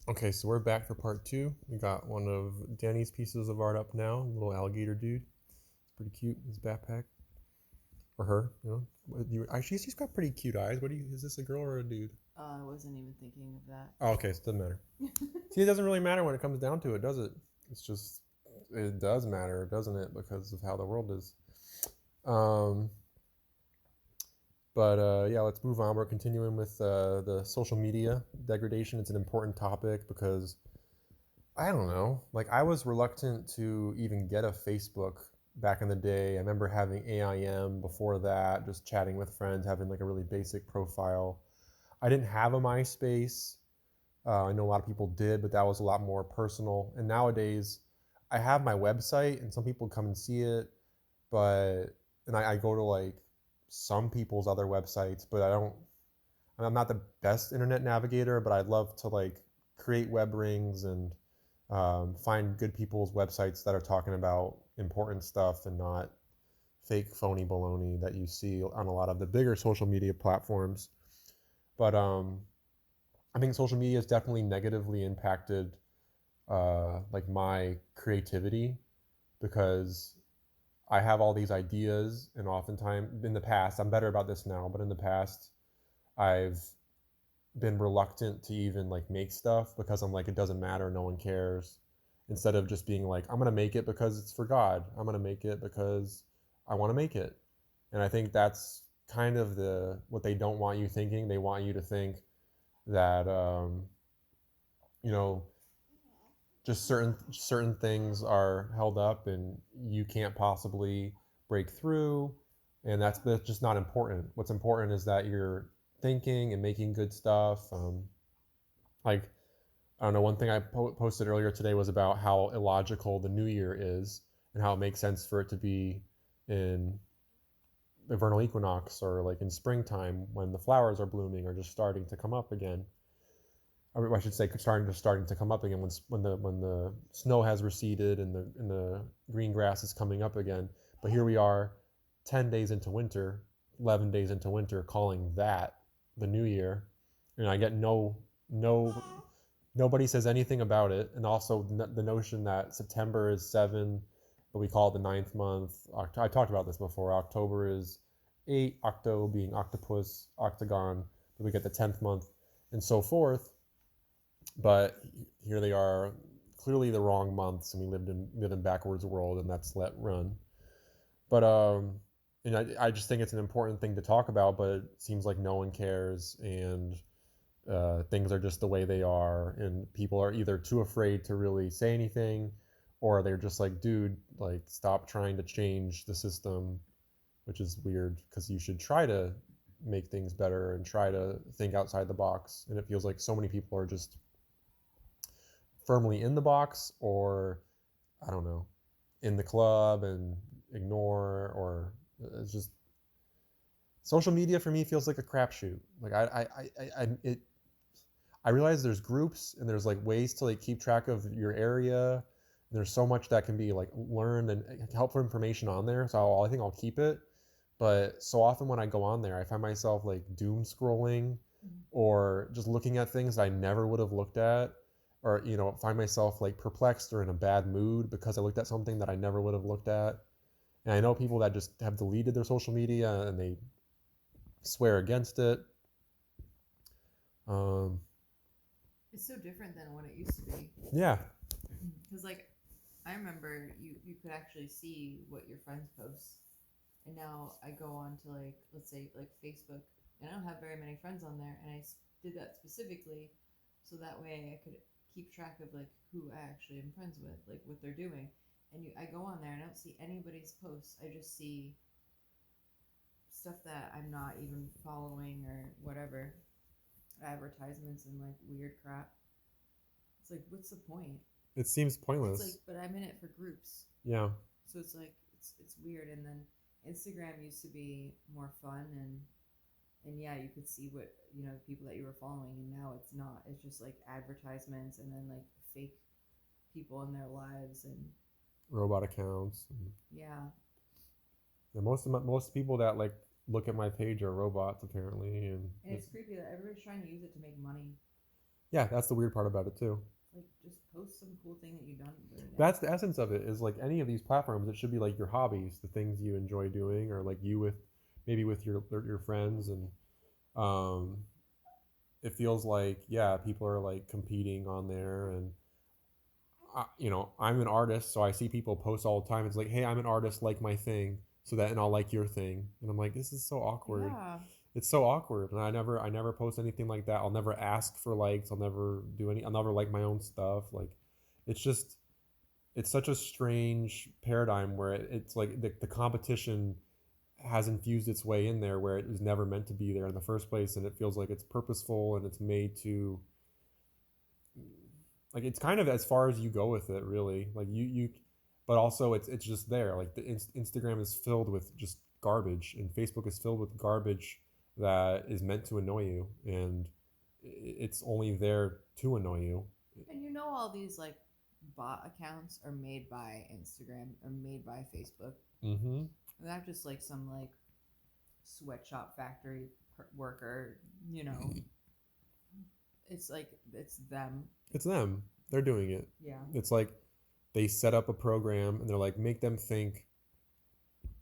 Okay, so we're back for part two. We got one of Dani's pieces of art up now. Little alligator dude. It's pretty cute. His backpack, or her. Actually, she's got pretty cute eyes. What do you? Is this a girl or a dude? I wasn't even thinking of that. Oh, okay, so it doesn't matter. See, it doesn't really matter when it comes down to it, does it? It's just it does matter, doesn't it? Because of how the world is. Um, but yeah, let's move on. We're continuing with the social media degradation. It's an important topic because I don't know. Like I was reluctant to even get a Facebook back in the day. I remember having AIM before that, just chatting with friends, having like a really basic profile. I didn't have a MySpace. I know a lot of people did, but that was a lot more personal. And nowadays, I have my website, and some people come and see it, but and I go to like some people's other websites, but I don't. I'm not the best internet navigator, but I'd love to like create web rings and find good people's websites that are talking about important stuff and not fake phony baloney that you see on a lot of the bigger social media platforms. But I think social media has definitely negatively impacted like my creativity because I have all these ideas, and oftentimes in the past, I'm better about this now, but in the past, I've been reluctant to even like make stuff because I'm like, it doesn't matter, no one cares. Instead of just being like, I'm gonna make it because it's for God. I'm gonna make it because I want to make it. And I think that's kind of the what they don't want you thinking. They want you to think that you know just certain things are held up and you can't possibly break through, and that's just not important. What's important is that you're thinking and making good stuff. Like I don't know, one thing I posted earlier today was about how illogical the new year is and how it makes sense for it to be in the vernal equinox or like in springtime when the flowers are blooming or just starting to come up again. Or I should say starting to come up again when the snow has receded and the green grass is coming up again. But here we are 10 days into winter, 11 days into winter calling that the new year. And I get no nobody says anything about it. And also the notion that September is 7, but we call it the ninth month. I talked about this before. October is 8, octo being octopus, octagon, but we get the 10th month and so forth. But here they are, clearly the wrong months, and we live in backwards world, and that's let run. But and I just think it's an important thing to talk about, but it seems like no one cares, and things are just the way they are, and people are either too afraid to really say anything, or they're just like, dude, like stop trying to change the system, which is weird because you should try to make things better and try to think outside the box. And it feels like so many people are just firmly in the box, or I don't know, in the club and ignore, or it's just social media for me feels like a crapshoot. Like I realize there's groups and there's like ways to like keep track of your area. And there's so much that can be like learned and helpful information on there. So I think I'll keep it. But so often when I go on there, I find myself like doom scrolling or just looking at things I never would have looked at, or find myself like perplexed or in a bad mood because I looked at something that I never would have looked at. And I know people that just have deleted their social media and they swear against it. Um, It's so different than what it used to be. yeah, Because, like, I remember you could actually see what your friends post. And now I go on to, like, let's say, like, Facebook, and I don't have very many friends on there. And did that specifically so that way I could keep track of, like, who I actually am friends with, like, what they're doing. And I go on there and I don't see anybody's posts. I just see stuff that I'm not even following or whatever, advertisements and like weird crap. It's like, what's the point? it seems It's like, pointless. but I'm in it for groups, Yeah, so it's like it's weird. And then Instagram used to be more fun, and yeah, you could see what the people that you were following, and now it's not. It's just like advertisements and then like fake people in their lives, and robot accounts. yeah, And most people that like look at my page are robots apparently, and and it's creepy that everybody's trying to use it to make money. Yeah, that's the weird part about it too. Like, just post some cool thing that you've done for the day. That's the essence of it. Is like any of these platforms, it should be like your hobbies, the things you enjoy doing, or like you with maybe with your friends, and um, it feels like yeah, people are like competing on there, and I'm an artist, so I see people post all the time. It's like, hey, I'm an artist, like my thing, so that, and I'll like your thing, and I'm like, this is so awkward. Yeah. It's so awkward, and I never post anything like that. I'll never ask for likes. I'll never like my own stuff. Like, it's just, it's such a strange paradigm where it's like the competition has infused its way in there where it was never meant to be there in the first place, and it feels like it's purposeful and it's made to like it's kind of as far as you go with it really like you but also it's just there like the Instagram is filled with just garbage and Facebook is filled with garbage that is meant to annoy you, and it's only there to annoy you. And all these like bot accounts are made by Instagram or made by Facebook. Mm-hmm. They're not just like some like sweatshop factory worker, you know. It's like it's them. It's them, they're doing it. Yeah. It's like they set up a program and they're like make them think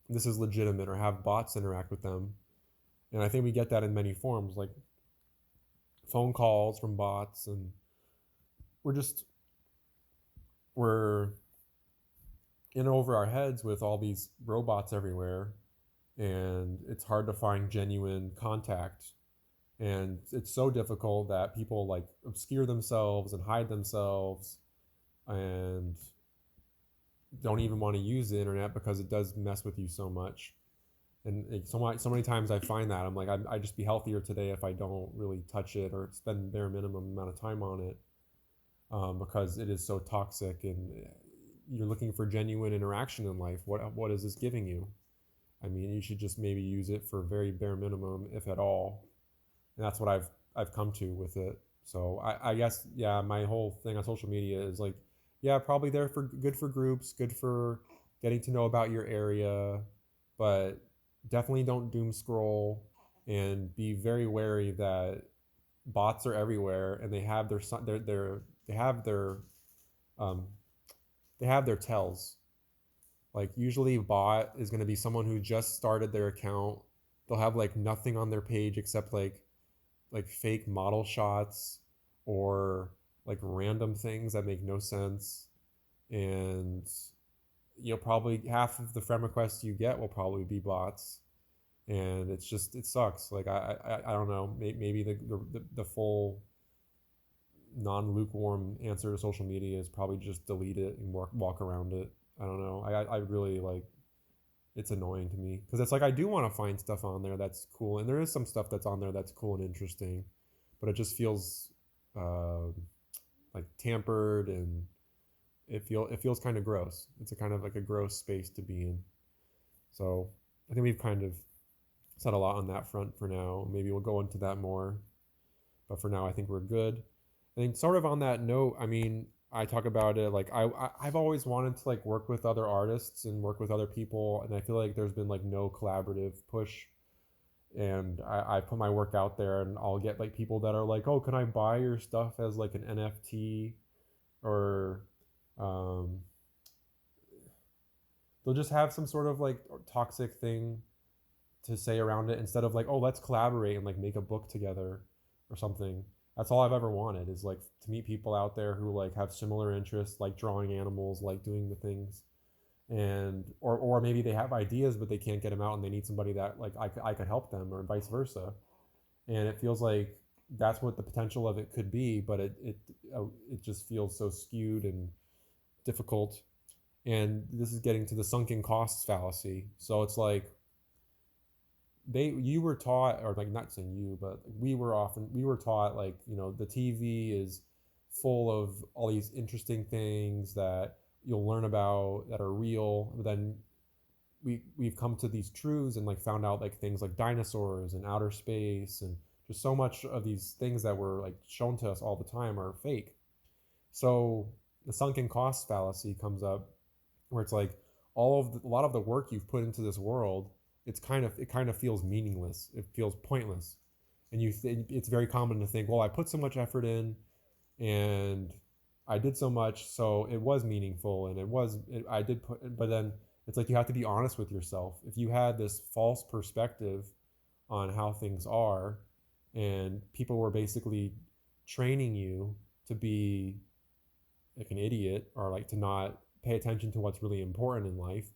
this is legitimate or have bots interact with them. And I think we get that in many forms, like phone calls from bots, and we're just we're in over our heads with all these robots everywhere, and it's hard to find genuine contact. And it's so difficult that people like obscure themselves and hide themselves and don't even want to use the internet because it does mess with you so much. And so many times I find that I'm like I'd just be healthier today if I don't really touch it or spend bare minimum amount of time on it, because it is so toxic, and you're looking for genuine interaction in life. What is this giving you? I mean, you should just maybe use it for very bare minimum, if at all. And that's what I've come to with it. So I guess yeah, my whole thing on social media is like, yeah, probably there for good for groups, good for getting to know about your area, but definitely don't doom scroll, and be very wary that bots are everywhere and they have their um, they have their tells. Like usually a bot is going to be someone who just started their account. They'll have like nothing on their page except like fake model shots or like random things that make no sense, and you'll probably half of the friend requests you get will probably be bots, and it's just it sucks. Like I don't know, maybe the full non lukewarm answer to social media is probably just delete it and walk around it. I don't know. I really like it's annoying to me because it's like I do want to find stuff on there that's cool, and there is some stuff that's on there that's cool and interesting, but it just feels uh, like tampered, and it feels kind of gross. It's a kind of like a gross space to be in. So I think we've kind of said a lot on that front for now. Maybe we'll go into that more, but for now I think we're good. I think sort of on that note, I mean, I talk about it like I've always wanted to like work with other artists and work with other people, and I feel like there's been like no collaborative push. And I put my work out there, and I'll get like people that are like, oh, can I buy your stuff as like an NFT, or um, they'll just have some sort of like toxic thing to say around it instead of like, oh, let's collaborate and like make a book together or something. That's all I've ever wanted is like to meet people out there who like have similar interests, like drawing animals, like doing the things, and or maybe they have ideas but they can't get them out and they need somebody that like I could help them, or vice versa. And it feels like that's what the potential of it could be, but it just feels so skewed and difficult. And this is getting to the sunken costs fallacy. So it's like you were taught, or like not saying you, but we were taught like the TV is full of all these interesting things that you'll learn about that are real. But then we've come to these truths and like found out like things like dinosaurs and outer space and just so much of these things that were like shown to us all the time are fake. So the sunken cost fallacy comes up where it's like a lot of the work you've put into this world, it kind of feels meaningless. It feels pointless, and it's very common to think, well, I put so much effort in, and I did so much, so it was meaningful, and I did put, but then it's like you have to be honest with yourself. If you had this false perspective on how things are, and people were basically training you to be like an idiot or like to not pay attention to what's really important in life,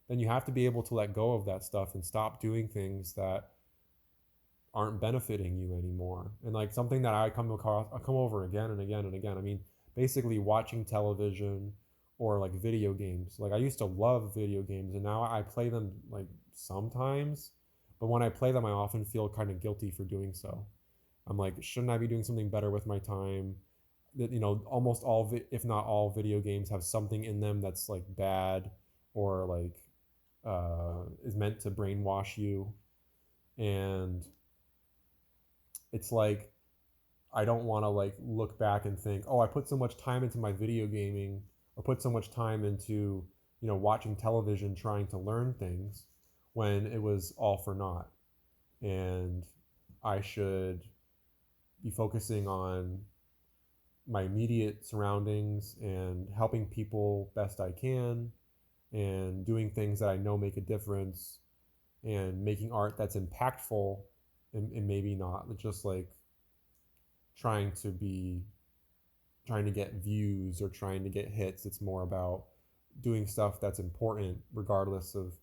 then you have to be able to let go of that stuff and stop doing things that aren't benefiting you anymore. And like something that I come over again and again and again. I mean, basically watching television or like video games. Like I used to love video games and now I play them like sometimes, but when I play them I often feel kind of guilty for doing so. I'm like, shouldn't I be doing something better with my time? That almost all, if not all, video games have something in them that's like bad or like is meant to brainwash you, and it's like I don't want to like look back and think, oh, I put so much time into my video gaming or put so much time into watching television trying to learn things when it was all for naught, and I should be focusing on my immediate surroundings and helping people best I can and doing things that I know make a difference and making art that's impactful, and maybe not just like trying to be trying to get views or trying to get hits. It's more about doing stuff that's important regardless of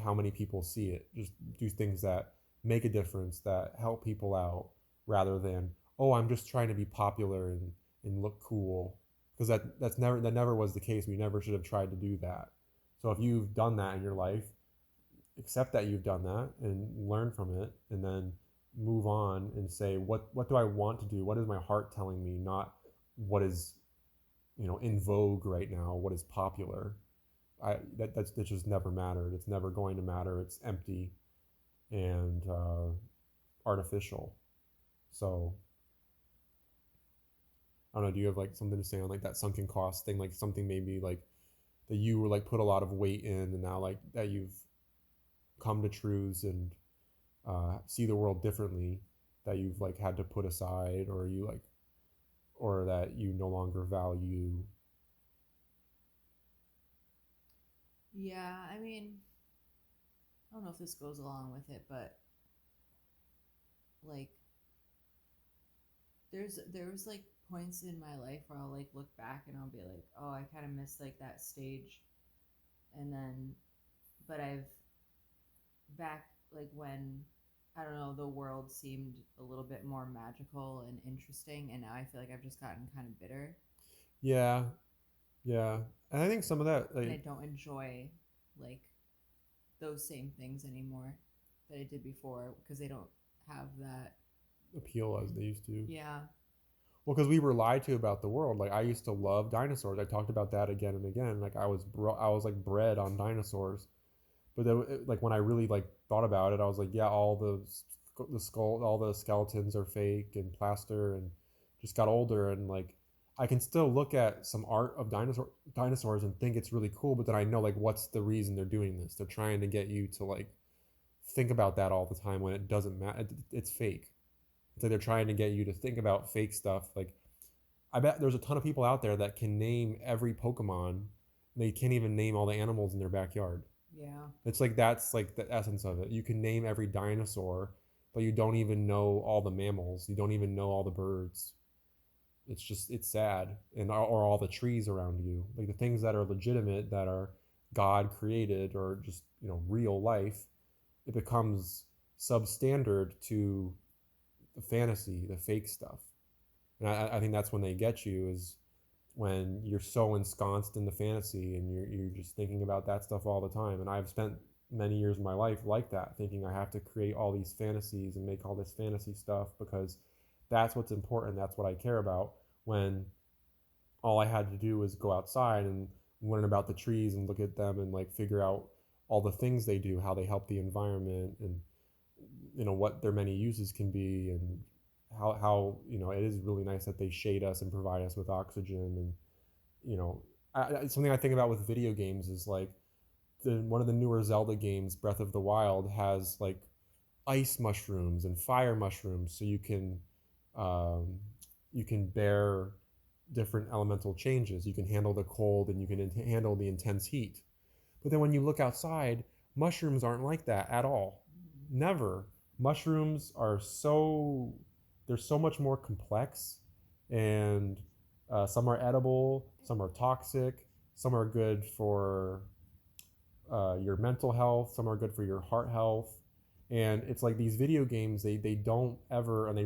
how many people see it. Just do things that make a difference, that help people out, rather than, oh, I'm just trying to be popular and look cool. Because that never was the case. We never should have tried to do that. So if you've done that in your life, accept that you've done that and learn from it, and then move on and say, what do I want to do? What is my heart telling me? Not what is in vogue right now, what is popular. That just never mattered. It's never going to matter. It's empty and artificial. So I don't know. Do you have like something to say on like that sunken cost thing? Like something maybe like that you were like put a lot of weight in, and now like that you've come to truths and see the world differently, that you've like had to put aside, or you like, or that you no longer value. Yeah, I mean, I don't know if this goes along with it, but like there was like points in my life where I'll like look back and I'll be like, oh, I kind of missed like that stage, and then, but I've back like when I don't know, the world seemed a little bit more magical and interesting, and now I feel like I've just gotten kind of bitter, Yeah, yeah, and I think some of that and I like don't enjoy like those same things anymore that I did before because they don't have that. appeal as they used to. Yeah, Well, because we were lied to about the world. Like I used to love dinosaurs. I talked about that again and again. Like I was like bred on dinosaurs. But then, like when I really like thought about it, I was like, yeah, all the skull, all the skeletons are fake and plaster, and just got older. And like I can still look at some art of dinosaurs and think it's really cool. But then I know like what's the reason they're doing this? They're trying to get you to like think about that all the time when it doesn't matter. It's fake. It's like they're trying to get you to think about fake stuff. Like I bet there's a ton of people out there that can name every Pokemon. They can't even name all the animals in their backyard. yeah, It's like that's like the essence of it. You can name every dinosaur, but you don't even know all the mammals. You don't even know all the birds. It's sad, and or all the trees around you. Like the things that are legitimate, that are God created or just real life, it becomes substandard to the fantasy, the fake stuff. And I think that's when they get you, is when you're so ensconced in the fantasy and you're just thinking about that stuff all the time. And I've spent many years of my life like that, thinking I have to create all these fantasies and make all this fantasy stuff because that's what's important, that's what I care about, when all I had to do was go outside and learn about the trees and look at them and like figure out all the things they do, how they help the environment, and what their many uses can be, and how it is really nice that they shade us and provide us with oxygen. And something I think about with video games is like one of the newer Zelda games, Breath of the Wild, has like ice mushrooms and fire mushrooms, so you can um, you can bear different elemental changes. You can handle the cold and you can handle the intense heat. But then when you look outside, mushrooms aren't like that at all. Never. Mushrooms are they're so much more complex, and some are edible, some are toxic, some are good for your mental health, some are good for your heart health. And it's like these video games, they don't ever, and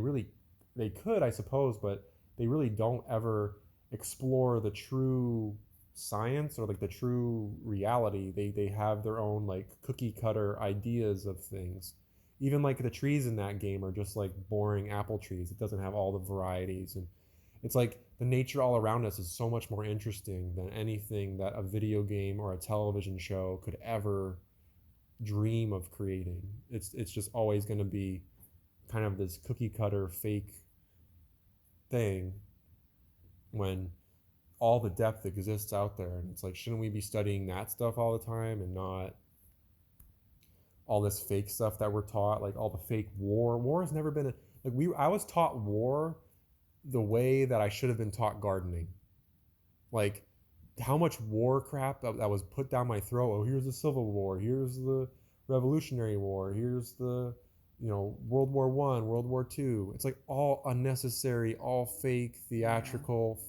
they could, I suppose, but they really don't ever explore the true science or like the true reality. They have their own like cookie cutter ideas of things. Even like the trees in that game are just like boring apple trees. It doesn't have all the varieties, and it's like the nature all around us is so much more interesting than anything that a video game or a television show could ever dream of creating. It's just always going to be kind of this cookie cutter fake thing when all the depth exists out there. And it's like, shouldn't we be studying that stuff all the time and not all this fake stuff that we're taught, like all the fake war has never been I was taught war the way that I should have been taught gardening. Like how much war crap that was put down my throat. Oh, here's the Civil War, here's the Revolutionary War, here's the World War One, World War Two. It's like all unnecessary, all fake, theatrical.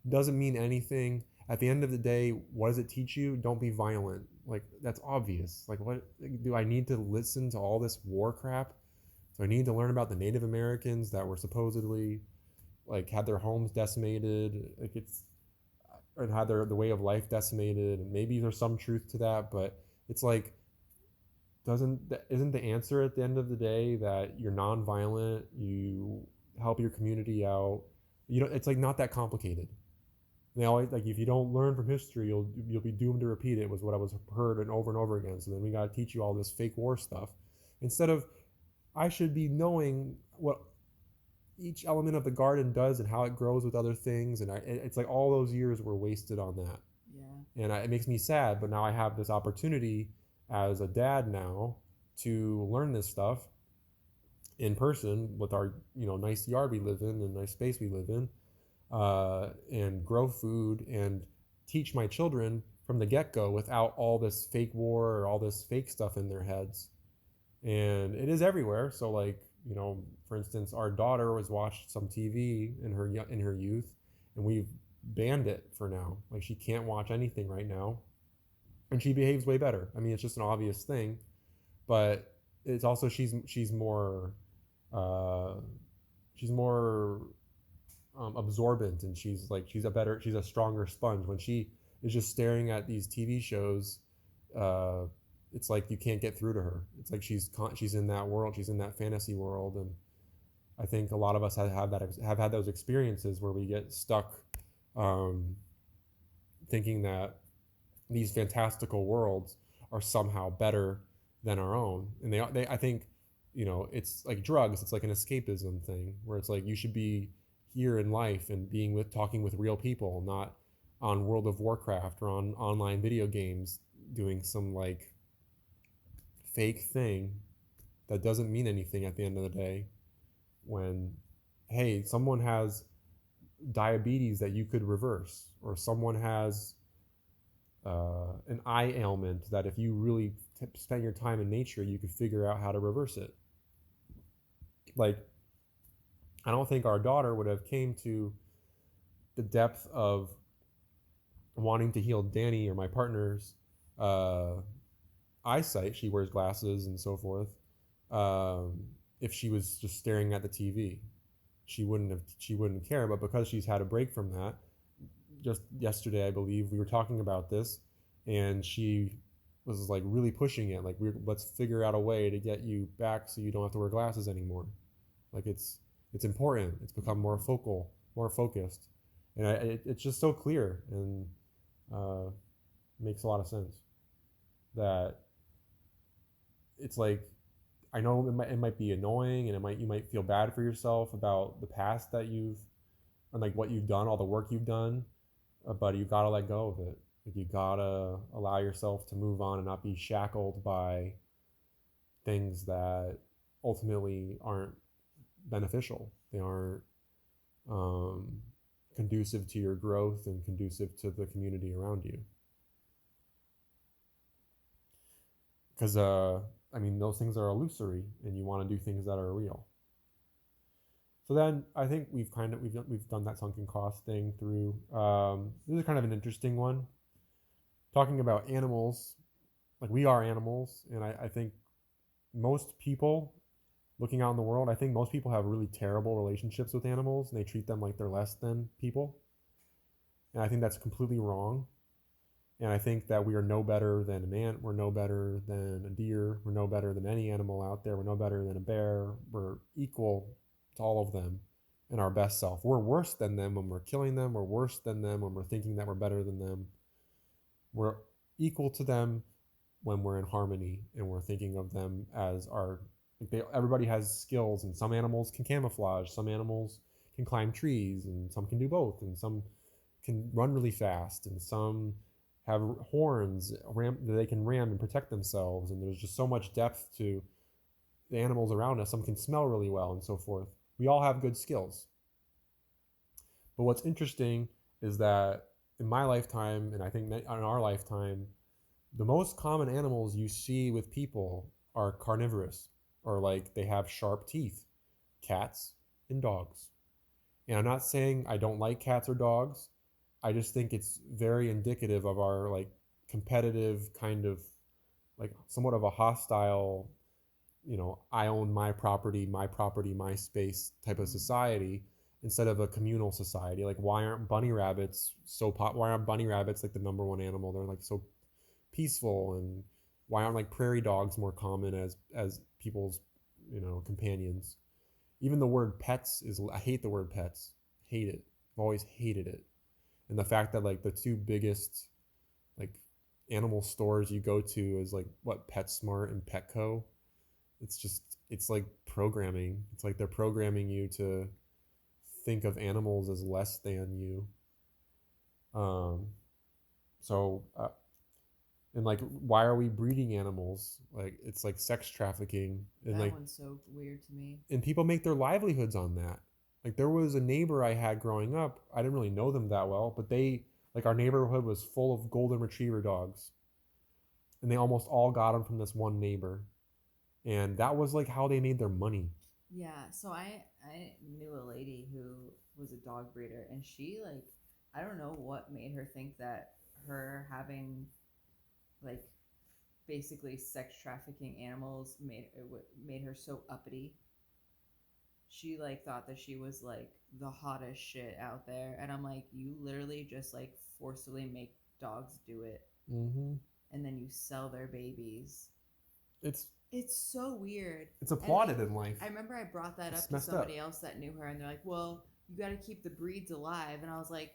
Doesn't mean anything. At the end of the day, what does it teach you? Don't be violent. Like that's obvious. Like what do I need to listen to all this war crap? Do I need to learn about the Native Americans that were supposedly like had their homes decimated? Like it's or had the way of life decimated, and maybe there's some truth to that, but it's like isn't the answer at the end of the day that you're nonviolent, you help your community out? It's like not that complicated. And they always like if you don't learn from history, you'll be doomed to repeat it. Was what I was heard and over again. So then we got to teach you all this fake war stuff instead of I should be knowing what each element of the garden does and how it grows with other things. And it's like all those years were wasted on that. Yeah. And it makes me sad. But now I have this opportunity as a dad now to learn this stuff in person with our nice yard we live in and nice space we live in, and grow food and teach my children from the get-go without all this fake war or all this fake stuff in their heads. And it is everywhere. So like for instance, our daughter was watched some TV in her youth, and we've banned it for now. Like she can't watch anything right now, and she behaves way better. I mean, it's just an obvious thing, but it's also she's more uh, she's more absorbent, and she's a stronger sponge. When she is just staring at these TV shows, it's like you can't get through to her. It's like she's in that world, she's in that fantasy world, and I think a lot of us have had those experiences where we get stuck, thinking that these fantastical worlds are somehow better than our own, and they I think it's like drugs. It's like an escapism thing where it's like you should be here in life and talking with real people, not on World of Warcraft or on online video games doing some like fake thing that doesn't mean anything at the end of the day. When hey, someone has diabetes that you could reverse, or someone has an eye ailment that if you really spent your time in nature, you could figure out how to reverse it. Like, I don't think our daughter would have came to the depth of wanting to heal Dani or my partner's eyesight. She wears glasses and so forth. If she was just staring at the TV, she wouldn't care. But because she's had a break from that, just yesterday I believe we were talking about this, and she was like really pushing it. Like let's figure out a way to get you back so you don't have to wear glasses anymore. Like it's important. It's become more focal, more focused, and it's just so clear and makes a lot of sense that it's like I know it might be annoying, and you might feel bad for yourself about the past that you've and like what you've done, all the work you've done, but you gotta let go of it. Like you gotta allow yourself to move on and not be shackled by things that ultimately aren't beneficial. They aren't um, conducive to your growth and conducive to the community around you. Because I mean, those things are illusory, and you want to do things that are real. So then I think we've done that sunken cost thing through. This is kind of an interesting one, talking about animals. Like, we are animals, and I think most people looking out in the world, I think most people have really terrible relationships with animals, and they treat them like they're less than people. And I think that's completely wrong. And I think that we are no better than an ant. We're no better than a deer. We're no better than any animal out there. We're no better than a bear. We're equal to all of them in our best self. We're worse than them when we're killing them. We're worse than them when we're thinking that we're better than them. We're equal to them when we're in harmony and we're thinking of them as our, like, everybody has skills, and some animals can camouflage, some animals can climb trees, and some can do both, and some can run really fast, and some have horns that they can ram and protect themselves, and there's just so much depth to the animals around us. Some can smell really well and so forth. We all have good skills. But what's interesting is that in my lifetime, and I think in our lifetime, the most common animals you see with people are carnivorous, or like they have sharp teeth: cats and dogs. And I'm not saying I don't like cats or dogs. I just think it's very indicative of our like competitive kind of, like, somewhat of a hostile, I own my property, my space type of society, instead of a communal society. Like, why aren't bunny rabbits why aren't bunny rabbits like the number one animal? They're like so peaceful. And why aren't like prairie dogs more common as people's companions? Even the word pets is, I hate the word pets. Hate it. I've always hated it. And the fact that like the two biggest like animal stores you go to is like what, PetSmart and Petco. It's like programming. It's like they're programming you to think of animals as less than you. Um, so and like, why are we breeding animals? Like, it's like sex trafficking, and That like, one's so weird to me. and people make their livelihoods on that. Like, there was a neighbor I had growing up. I didn't really know them that well, but they, like, our neighborhood was full of golden retriever dogs, and they almost all got them from this one neighbor, and that was like how they made their money. Yeah, so I knew a lady who was a dog breeder, and she, like, I don't know what made her think that her having, like, basically sex trafficking animals made her so uppity. She like thought that she was like the hottest shit out there, and I'm like, you literally just like forcibly make dogs do it, Mm-hmm. and then you sell their babies. It's It's so weird. it's And applauded in life. I remember I brought that It's up to messed up. somebody else that knew her, and they're like, well, you got to keep the breeds alive. And I was like,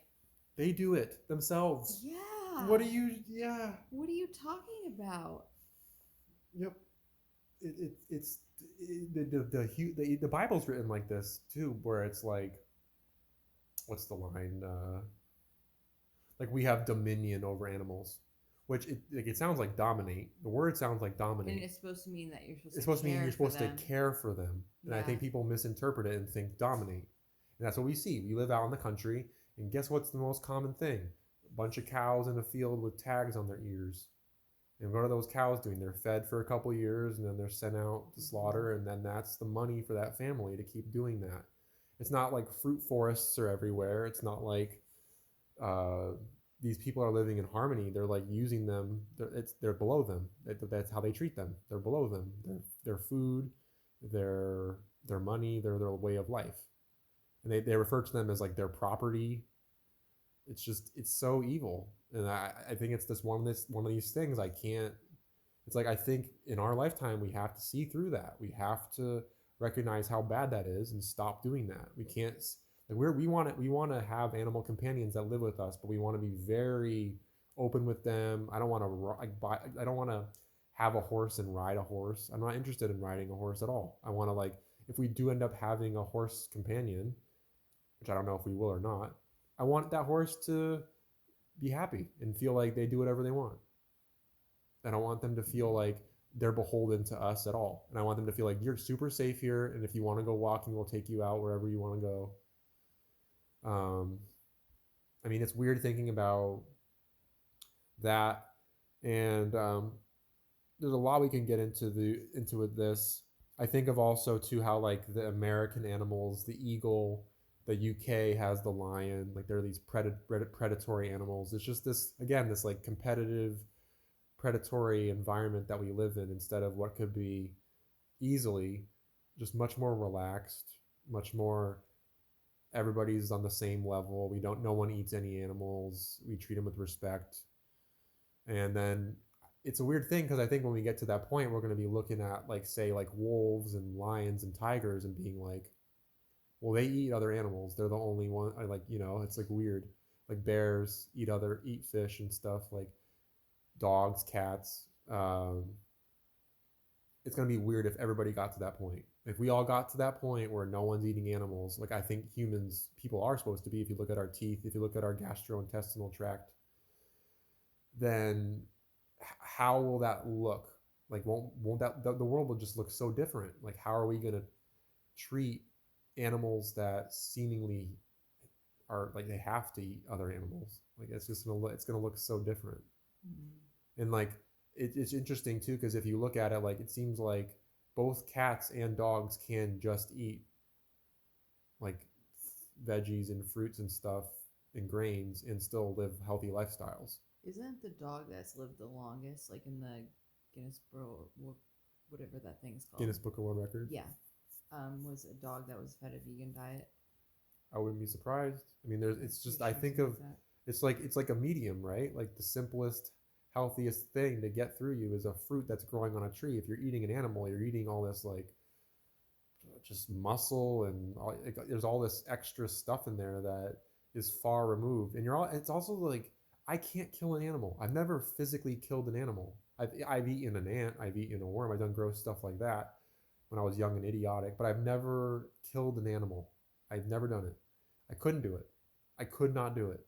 They do it themselves. yeah. What are you? Yeah. What are you talking about? Yep. It's the Bible's written like this too, where it's like, what's the line? Like, we have dominion over animals, which it sounds like dominate. The word sounds like dominate. And it's supposed to mean that you're supposed It's supposed to mean care you're for supposed to them. care for them, and I think Yeah. people misinterpret it and think dominate, and that's what we see. We live out in the country, and guess what's the most common thing? A bunch of cows in a field with tags on their ears. And what are those cows doing? They're fed for a couple years, and then they're sent out to slaughter, and then that's the money for that family to keep doing that. It's not like fruit forests are everywhere. It's not like uh, these people are living in harmony. They're like using them. They're below them. That's how they treat them. They're below them. Their food, their money, their way of life, and they refer to them as like their property. It's so evil, and I think it's one of these things I can't. It's like, I think in our lifetime we have to see through that. We have to recognize how bad that is and stop doing that. We can't, like, we want to have animal companions that live with us, but we want to be very open with them. I don't want to I don't want to have a horse and ride a horse. I'm not interested in riding a horse at all. I want to, like, if we do end up having a horse companion, which I don't know if we will or not, I want that horse to be happy and feel like they do whatever they want. I don't want them to feel like they're beholden to us at all. And I want them to feel like you're super safe here, and if you want to go walking, we'll take you out wherever you want to go. Um, I mean, it's weird thinking about that, and there's a lot we can get into with this. I think of also too how like the American animals, the eagle, the UK has the lion, like they're these predatory animals. It's just this again, this like competitive predatory environment that we live in instead of what could be easily just much more relaxed, much more everybody's on the same level. We don't no one eats any animals. We treat them with respect. And then it's a weird thing because I think when we get to that point, we're going to be looking at like say like wolves and lions and tigers and being like, well, they eat other animals. They're the only one. I like it's like weird. Like bears eat fish and stuff. Like dogs, cats. It's going to be weird if everybody got to that point. If we all got to that point where no one's eating animals, like I think people are supposed to be. If you look at our teeth, if you look at our gastrointestinal tract, then how will that look? Like, won't that the world will just look so different? Like, how are we gonna treat animals that seemingly are like they have to eat other animals? Like, it's gonna look so different. And like, it's interesting too because if you look at it, like it seems like both cats and dogs can just eat like veggies and fruits and stuff and grains and still live healthy lifestyles. Isn't the dog that's lived the longest, like in the Guinness Bro, whatever that thing's called? Guinness Book of World Records. Yeah, was a dog that was fed a vegan diet. I wouldn't be surprised. I mean, it's just I think of it's like a medium, right? Like the simplest, healthiest thing to get through you is a fruit that's growing on a tree. If you're eating an animal, you're eating all this like just muscle and like, there's all this extra stuff in there that is far removed. And it's also like I can't kill an animal. I've never physically killed an animal. I've eaten an ant. I've eaten a worm. I've done gross stuff like that when I was young and idiotic. But I've never killed an animal. I've never done it. I couldn't do it. I could not do it.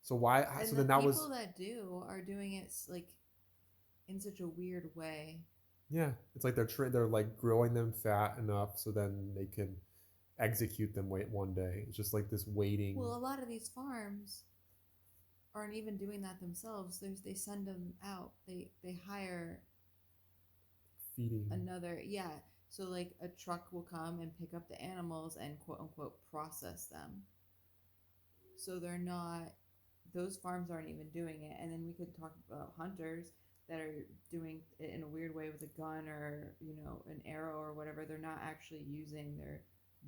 So why? And so the then that people was that do are doing it like in such a weird way. Yeah, it's like they're like growing them fat enough so then they can execute them one day. It's just like this waiting. Well, a lot of these farms aren't even doing that themselves. They send them out. They hire feeding another So like a truck will come and pick up the animals and quote unquote process them. So they're not those farms aren't even doing it. And then we could talk about hunters that are doing it in a weird way with a gun or an arrow or whatever. They're not actually using their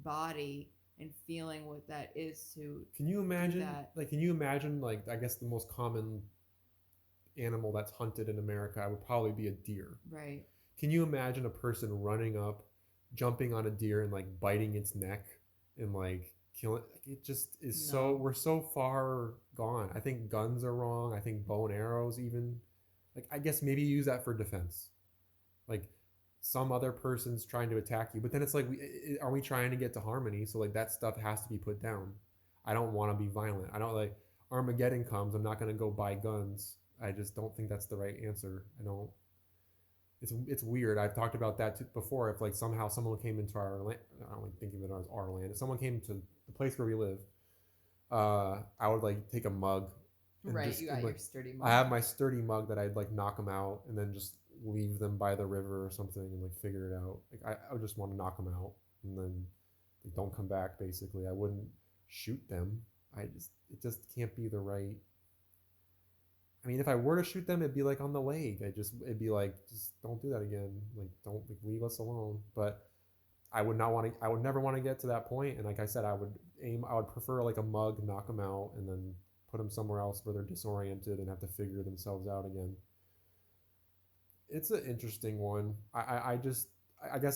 body and feeling what that is to Can you imagine that. like can you imagine like I guess the most common animal that's hunted in America would probably be a deer. Right. Can you imagine a person running up, jumping on a deer and like biting its neck and like killing it? Just is we're so far gone. I think guns are wrong. I think bow and arrows even like I guess maybe use that for defense. Like some other person's trying to attack you, but then it's like are we trying to get to harmony? So like that stuff has to be put down. I don't want to be violent. I don't like Armageddon comes. I'm not going to go buy guns. I just don't think that's the right answer. I don't. It's weird. I've talked about that before. If like somehow someone came into our land, I don't like thinking of it as our land. If someone came to the place where we live, I would like take a mug. Right, just, you got like, your sturdy mug. I have my sturdy mug that I'd like knock them out and then just leave them by the river or something and like figure it out. Like I would just want to knock them out and then they don't come back. Basically, I wouldn't shoot them. It just can't be the right. I mean, if I were to shoot them, it'd be like on the leg. It'd be like, just don't do that again. Like, don't like, leave us alone. But I would not want to. I would never want to get to that point. And like I said, I would prefer like a mug, knock them out, and then put them somewhere else where they're disoriented and have to figure themselves out again. It's an interesting one. I guess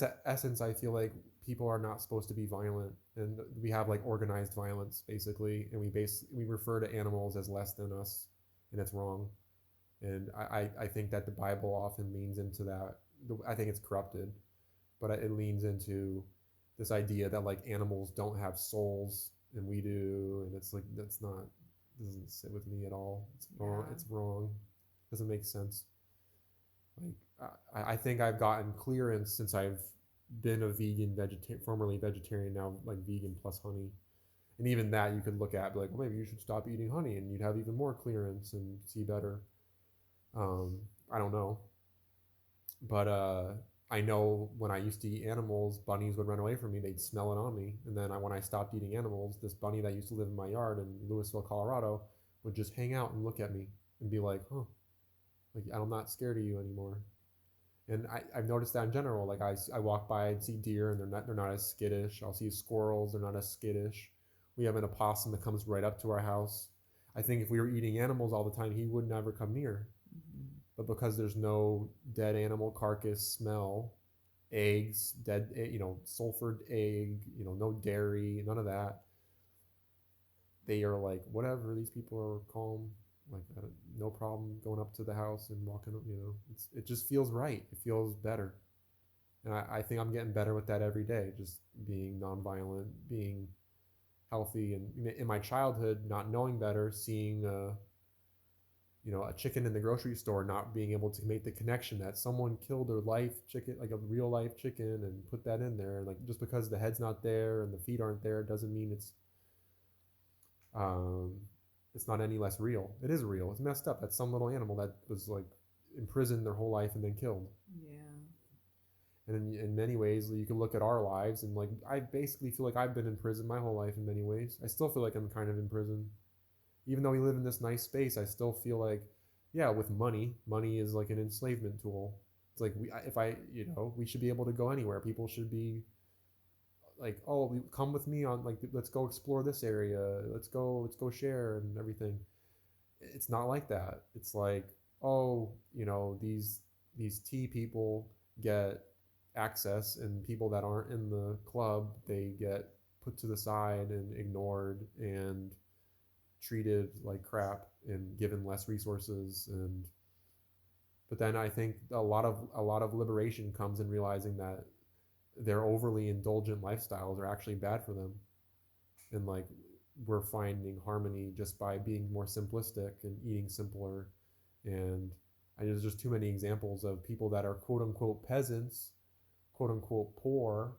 at essence, I feel like people are not supposed to be violent, and we have like organized violence basically, and we refer to animals as less than us, and it's wrong. And I think that the Bible often leans into that. I think it's corrupted, but it leans into this idea that like animals don't have souls and we do, and it's like doesn't sit with me at all. It's wrong. Yeah. It's wrong. Doesn't make sense. Like I think I've gotten clearance since I've been a formerly vegetarian, now like vegan plus honey. And even that you could look at, be like, well, maybe you should stop eating honey, and you'd have even more clearance and see better. I don't know, but I know when I used to eat animals, bunnies would run away from me. They'd smell it on me, and then when I stopped eating animals, this bunny that used to live in my yard in Louisville, Colorado, would just hang out and look at me and be like, "Huh, like I'm not scared of you anymore." And I've noticed that in general. Like I walk by and see deer, and they're not as skittish. I'll see squirrels; they're not as skittish. We have an opossum that comes right up to our house. I think if we were eating animals all the time, he would never come near. Mm-hmm. But because there's no dead animal carcass smell, eggs, dead, sulfured egg, no dairy, none of that, they are like, whatever, these people are calm, like no problem going up to the house and walking up, it just feels right. It feels better. And I think I'm getting better with that every day, just being nonviolent, being healthy. And in my childhood, not knowing better, seeing a chicken in the grocery store, not being able to make the connection that someone killed a life chicken, like a real life chicken, and put that in there. And like just because the head's not there and the feet aren't there doesn't mean um, it's not any less real. It is real. It's messed up. That's some little animal that was like imprisoned their whole life and then killed. Yeah. And in many ways, you can look at our lives and like I basically feel like I've been in prison my whole life in many ways. I still feel like I'm kind of in prison, even though we live in this nice space. I still feel like, yeah, with money is like an enslavement tool. It's like if I, we should be able to go anywhere. People should be like, oh, come with me on, like, let's go explore this area. Let's go share and everything. It's not like that. It's like, oh, these tea people get access, and people that aren't in the club, they get put to the side and ignored and treated like crap and given less resources. And but then I think a lot of liberation comes in realizing that their overly indulgent lifestyles are actually bad for them. And like we're finding harmony just by being more simplistic and eating simpler. And there's just too many examples of people that are quote unquote peasants, quote unquote poor,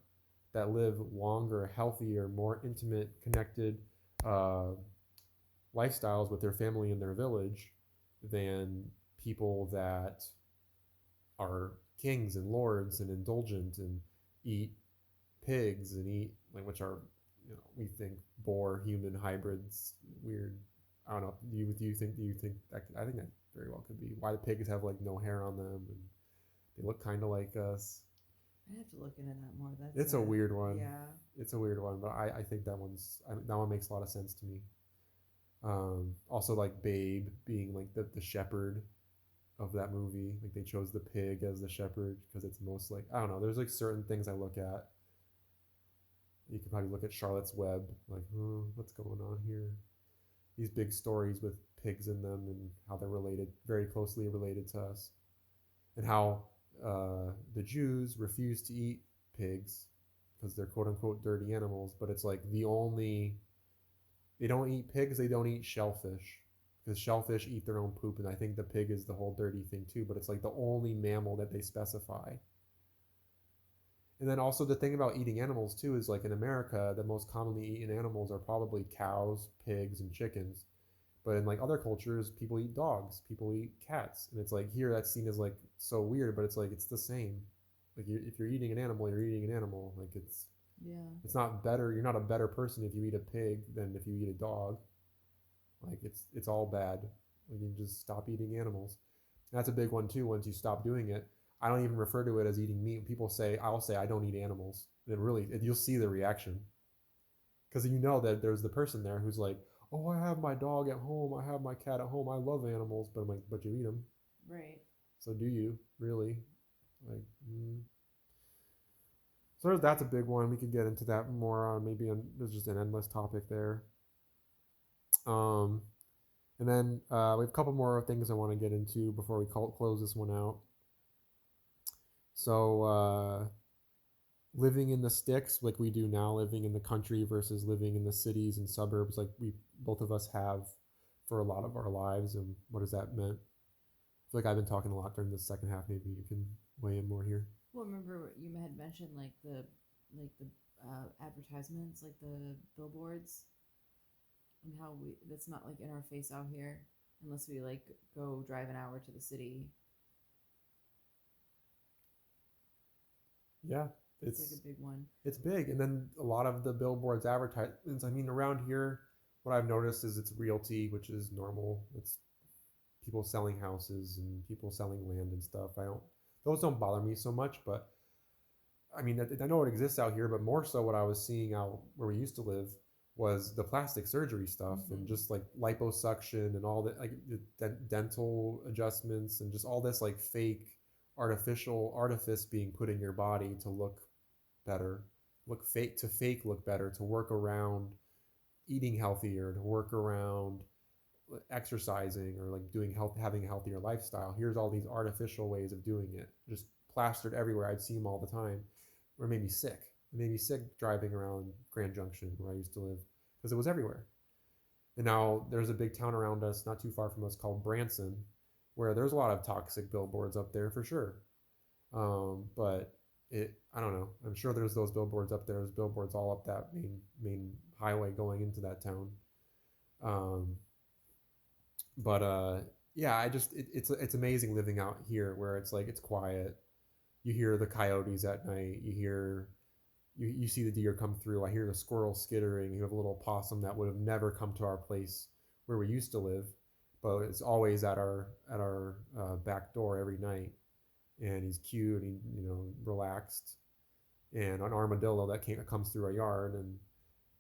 that live longer, healthier, more intimate, connected uh, lifestyles with their family in their village than people that are kings and lords and indulgent and eat pigs and eat, like, which are, we think boar human hybrids, weird. I don't know. Do you think that I think that very well could be why the pigs have like no hair on them and they look kind of like us. I have to look into that more. It's a weird one. Yeah. It's a weird one, but I think that one makes a lot of sense to me. Also, like Babe being like the shepherd of that movie. Like they chose the pig as the shepherd because it's most like, I don't know. There's like certain things I look at. You can probably look at Charlotte's Web, like, oh, what's going on here? These big stories with pigs in them and how they're related, very closely related to us, and how the Jews refuse to eat pigs because they're quote unquote dirty animals. But it's like they don't eat pigs, they don't eat shellfish because shellfish eat their own poop, and I think the pig is the whole dirty thing too. But it's like the only mammal that they specify. And then also the thing about eating animals too is like in America, the most commonly eaten animals are probably cows, pigs, and chickens. But in like other cultures, people eat dogs, people eat cats, and it's like here that's seen as like so weird, but it's like it's the same. Like if you're eating an animal, you're eating an animal. Like Yeah. it's not better. You're not a better person if you eat a pig than if you eat a dog. Like it's all bad. Like you just stop eating animals. And that's a big one too. Once you stop doing it, I don't even refer to it as eating meat. People say I'll say I don't eat animals. And you'll see the reaction because you know that there's the person there who's like, oh, I have my dog at home, I have my cat at home, I love animals, but I'm like, but you eat them. Right. So do you really? Like, so that's a big one. We could get into that more on maybe there's just an endless topic there. Um, and then we have a couple more things I want to get into before we close this one out. So living in the sticks like we do now, living in the country versus living in the cities and suburbs like we both of us have for a lot of our lives, and what has that meant? I feel like I've been talking a lot during the second half. Maybe you can weigh in more here. Well, remember what you had mentioned, like the advertisements, like the billboards. and how we that's not like in our face out here unless we like go drive an hour to the city. Yeah, It's like a big one. it's big, and then a lot of the billboards advertisements. I mean, around here, what I've noticed is it's realty, which is normal. It's people selling houses and people selling land and stuff. I don't those don't bother me so much, but I mean, I know it exists out here, but more so what I was seeing out where we used to live was the plastic surgery stuff and Mm-hmm. just like liposuction and all that, like the dental adjustments and just all this like fake artificial artifice being put in your body to look better, fake look better, to work around eating healthier, to work around exercising or like doing health, having a healthier lifestyle. Here's all these artificial ways of doing it, just plastered everywhere. I'd see them all the time. Or it made me sick. It made me sick driving around Grand Junction where I used to live because it was everywhere. And now there's a big town around us, not too far from us, called Branson, where there's a lot of toxic billboards up there for sure. But I don't know. I'm sure there's those billboards up there. There's billboards all up that main highway going into that town. Um, but yeah, it's amazing living out here where it's like it's quiet. You hear the coyotes at night. You see the deer come through. I hear the squirrel skittering. You have a little possum that would have never come to our place where we used to live, but it's always at our back door every night. And he's cute and relaxed. And an armadillo that comes through our yard, and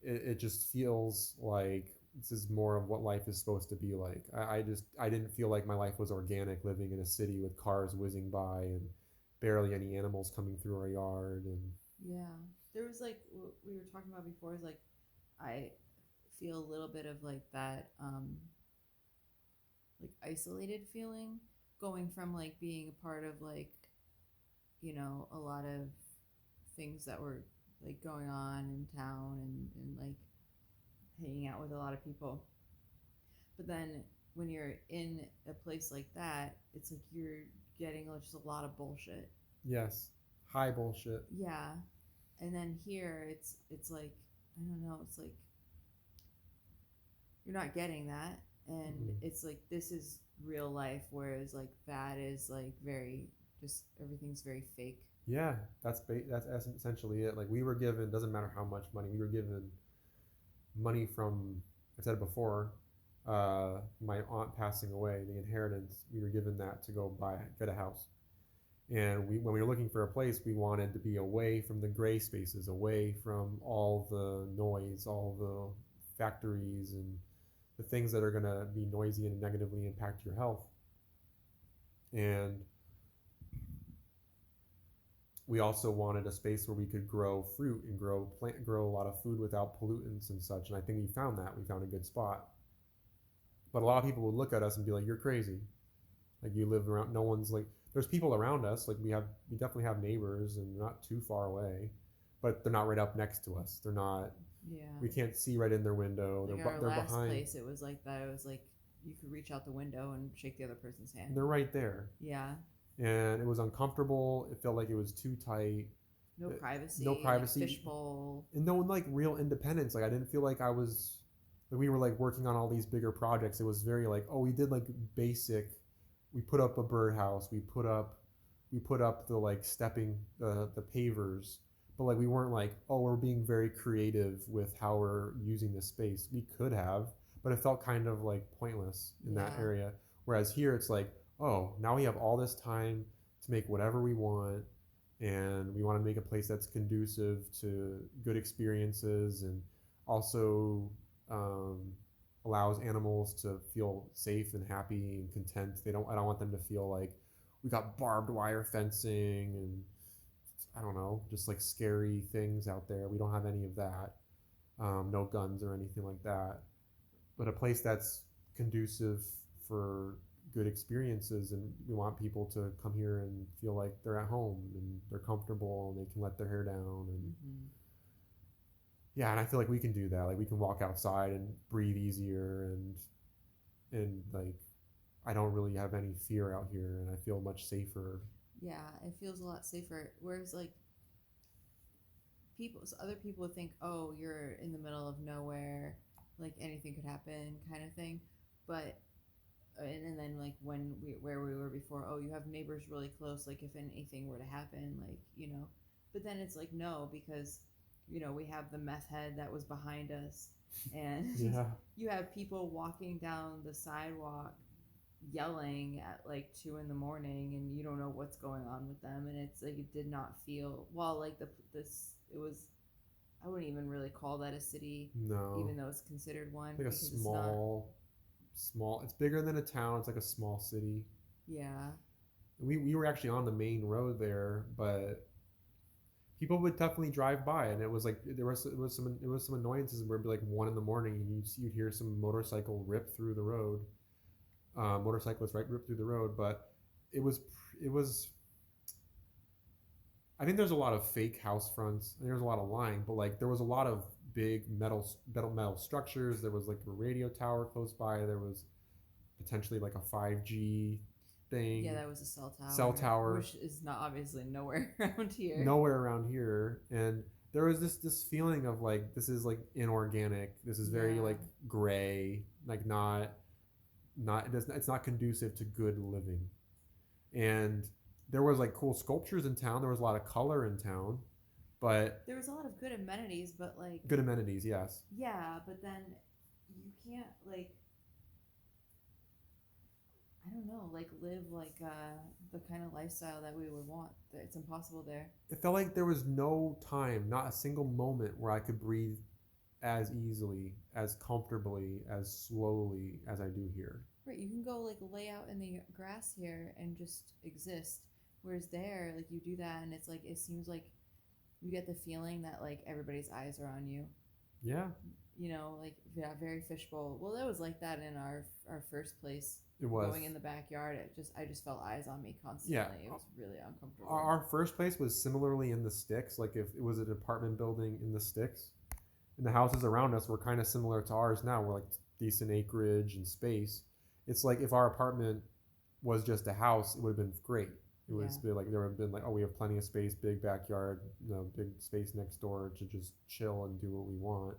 it just feels like this is more of what life is supposed to be like. I didn't feel like my life was organic living in a city with cars whizzing by and barely any animals coming through our yard. And Yeah, there was like what we were talking about before is like I feel a little bit of like that like isolated feeling going from like being a part of like a lot of things that were like going on in town and like hanging out with a lot of people. But then when you're in a place like that, it's like you're getting just a lot of bullshit. yes, high bullshit. Yeah. And then here it's like I don't know, it's like you're not getting that, and Mm-mm. it's like this is real life, whereas like that is like very just everything's very fake. Yeah, that's essentially it. Like we were given, doesn't matter how much money we were given, money from, I said it before, my aunt passing away, the inheritance. We were given that to go get a house. And when we were looking for a place, we wanted to be away from the gray spaces, away from all the noise, all the factories, and the things that are going to be noisy and negatively impact your health. And we also wanted a space where we could grow fruit and grow a lot of food without pollutants and such. And I think we found that. We found a good spot. But a lot of people would look at us and be like, "You're crazy. Like you live around. No one's like. There's people around us. Like we definitely have neighbors, and they're not too far away, but they're not right up next to us. They're not. Yeah. We can't see right in their window. Like our They're last behind. place, it was like that. It was like you could reach out the window and shake the other person's hand. They're right there, Yeah. and it was uncomfortable. It felt like it was too tight. No privacy. No Like privacy, fishbowl. and no like real independence. Like I didn't feel like I was. Like we were like working on all these bigger projects. It was very like, oh, we did like basic. We put up a birdhouse. We put up the like stepping the pavers, but like we weren't like, oh, we're being very creative with how we're using this space. We could have, but it felt kind of like pointless in that Yeah. area. Whereas here it's like, oh, now we have all this time to make whatever we want, and we want to make a place that's conducive to good experiences and also um, allows animals to feel safe and happy and content. I don't want them to feel like we got barbed wire fencing and I don't know, just like scary things out there. We don't have any of that. No guns or anything like that. But a place that's conducive for good experiences, and we want people to come here and feel like they're at home and they're comfortable and they can let their hair down. And Mm-hmm. yeah, and I feel like we can do that. Like we can walk outside and breathe easier, and like I don't really have any fear out here, and I feel much safer. Yeah, it feels a lot safer. Whereas like other people would think, oh, you're in the middle of nowhere, like anything could happen kind of thing. But and then like when we where we were before, oh, you have neighbors really close, like if anything were to happen, like but then it's like no, because we have the meth head that was behind us, and Yeah. you have people walking down the sidewalk yelling at like 2 in the morning, and you don't know what's going on with them, and it's like it did not feel well, like this it was. I wouldn't even really call that a city, No. even though it's considered one, Like a because it's not. small. It's bigger than a town. It's like a small city. Yeah. We were actually on the main road there, but people would definitely drive by, and it was like there was some annoyances where it'd be like 1 in the morning, and you'd hear some motorcycle rip through the road, motorcyclists right rip through the road, but it was. I think there's a lot of fake house fronts. And there's a lot of lying, but like there was a lot of big metal structures. There was like a radio tower close by. There was potentially like a 5G Yeah, thing, that was a cell tower, which is not obviously nowhere around here. nowhere around here. And there was this feeling of like this is like inorganic. This is very Yeah. like gray, like it's not conducive to good living. And there was like cool sculptures in town. There was a lot of color in town, but There was a lot of good amenities, but like good amenities, yes. yeah, but then you can't like I don't know, like live like the kind of lifestyle that we would want. It's impossible there. It felt like there was no time, not a single moment where I could breathe as easily, as comfortably, as slowly as I do here. Right, you can go like lay out in the grass here and just exist. Whereas there, like you do that and it's like it seems like you get the feeling that like everybody's eyes are on you. Yeah, Like yeah, very fishbowl. Well, it was like that in our first place. it was. Going in the backyard, I just felt eyes on me constantly. Yeah. It was really uncomfortable. Our first place was similarly in the sticks, like if it was an apartment building in the sticks. And the houses around us were kind of similar to ours now. We're like decent acreage and space. It's like if our apartment was just a house, it would have been great. It would be like there would have been like, oh, we have plenty of space, big backyard, big space next door to just chill and do what we want.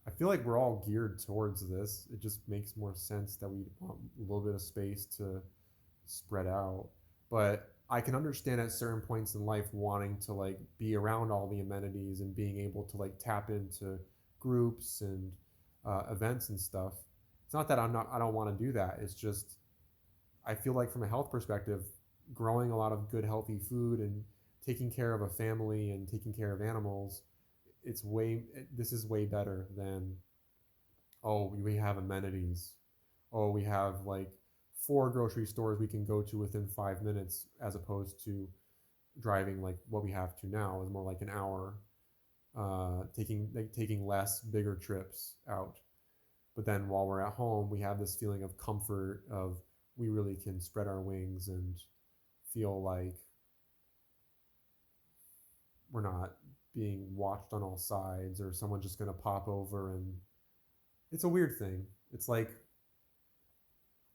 I feel like we're all geared towards this. It just makes more sense that we want a little bit of space to spread out. But I can understand at certain points in life wanting to like be around all the amenities and being able to like tap into groups and events and stuff. It's not that I don't want to do that. It's just I feel like from a health perspective, growing a lot of good healthy food and taking care of a family and taking care of animals, this is way better than, oh, we have amenities. Oh, we have like 4 grocery stores we can go to within 5 minutes, as opposed to driving like what we have to now is more like an hour, taking less bigger trips out. But then while we're at home, we have this feeling of comfort of we really can spread our wings and feel like we're not being watched on all sides or someone's just going to pop over. And it's a weird thing. It's like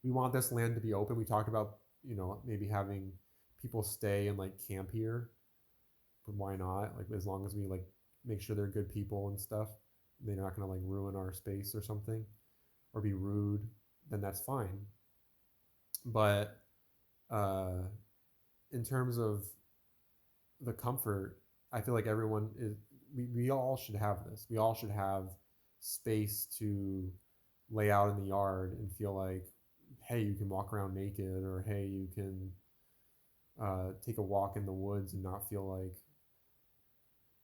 we want this land to be open. We talked about, maybe having people stay and like camp here, but why not? Like as long as we like make sure they're good people and stuff, they're not going to like ruin our space or something or be rude, then that's fine. But in terms of the comfort, I feel like everyone is. We all should have this. We all should have space to lay out in the yard and feel like, hey, you can walk around naked, or hey, you can take a walk in the woods and not feel like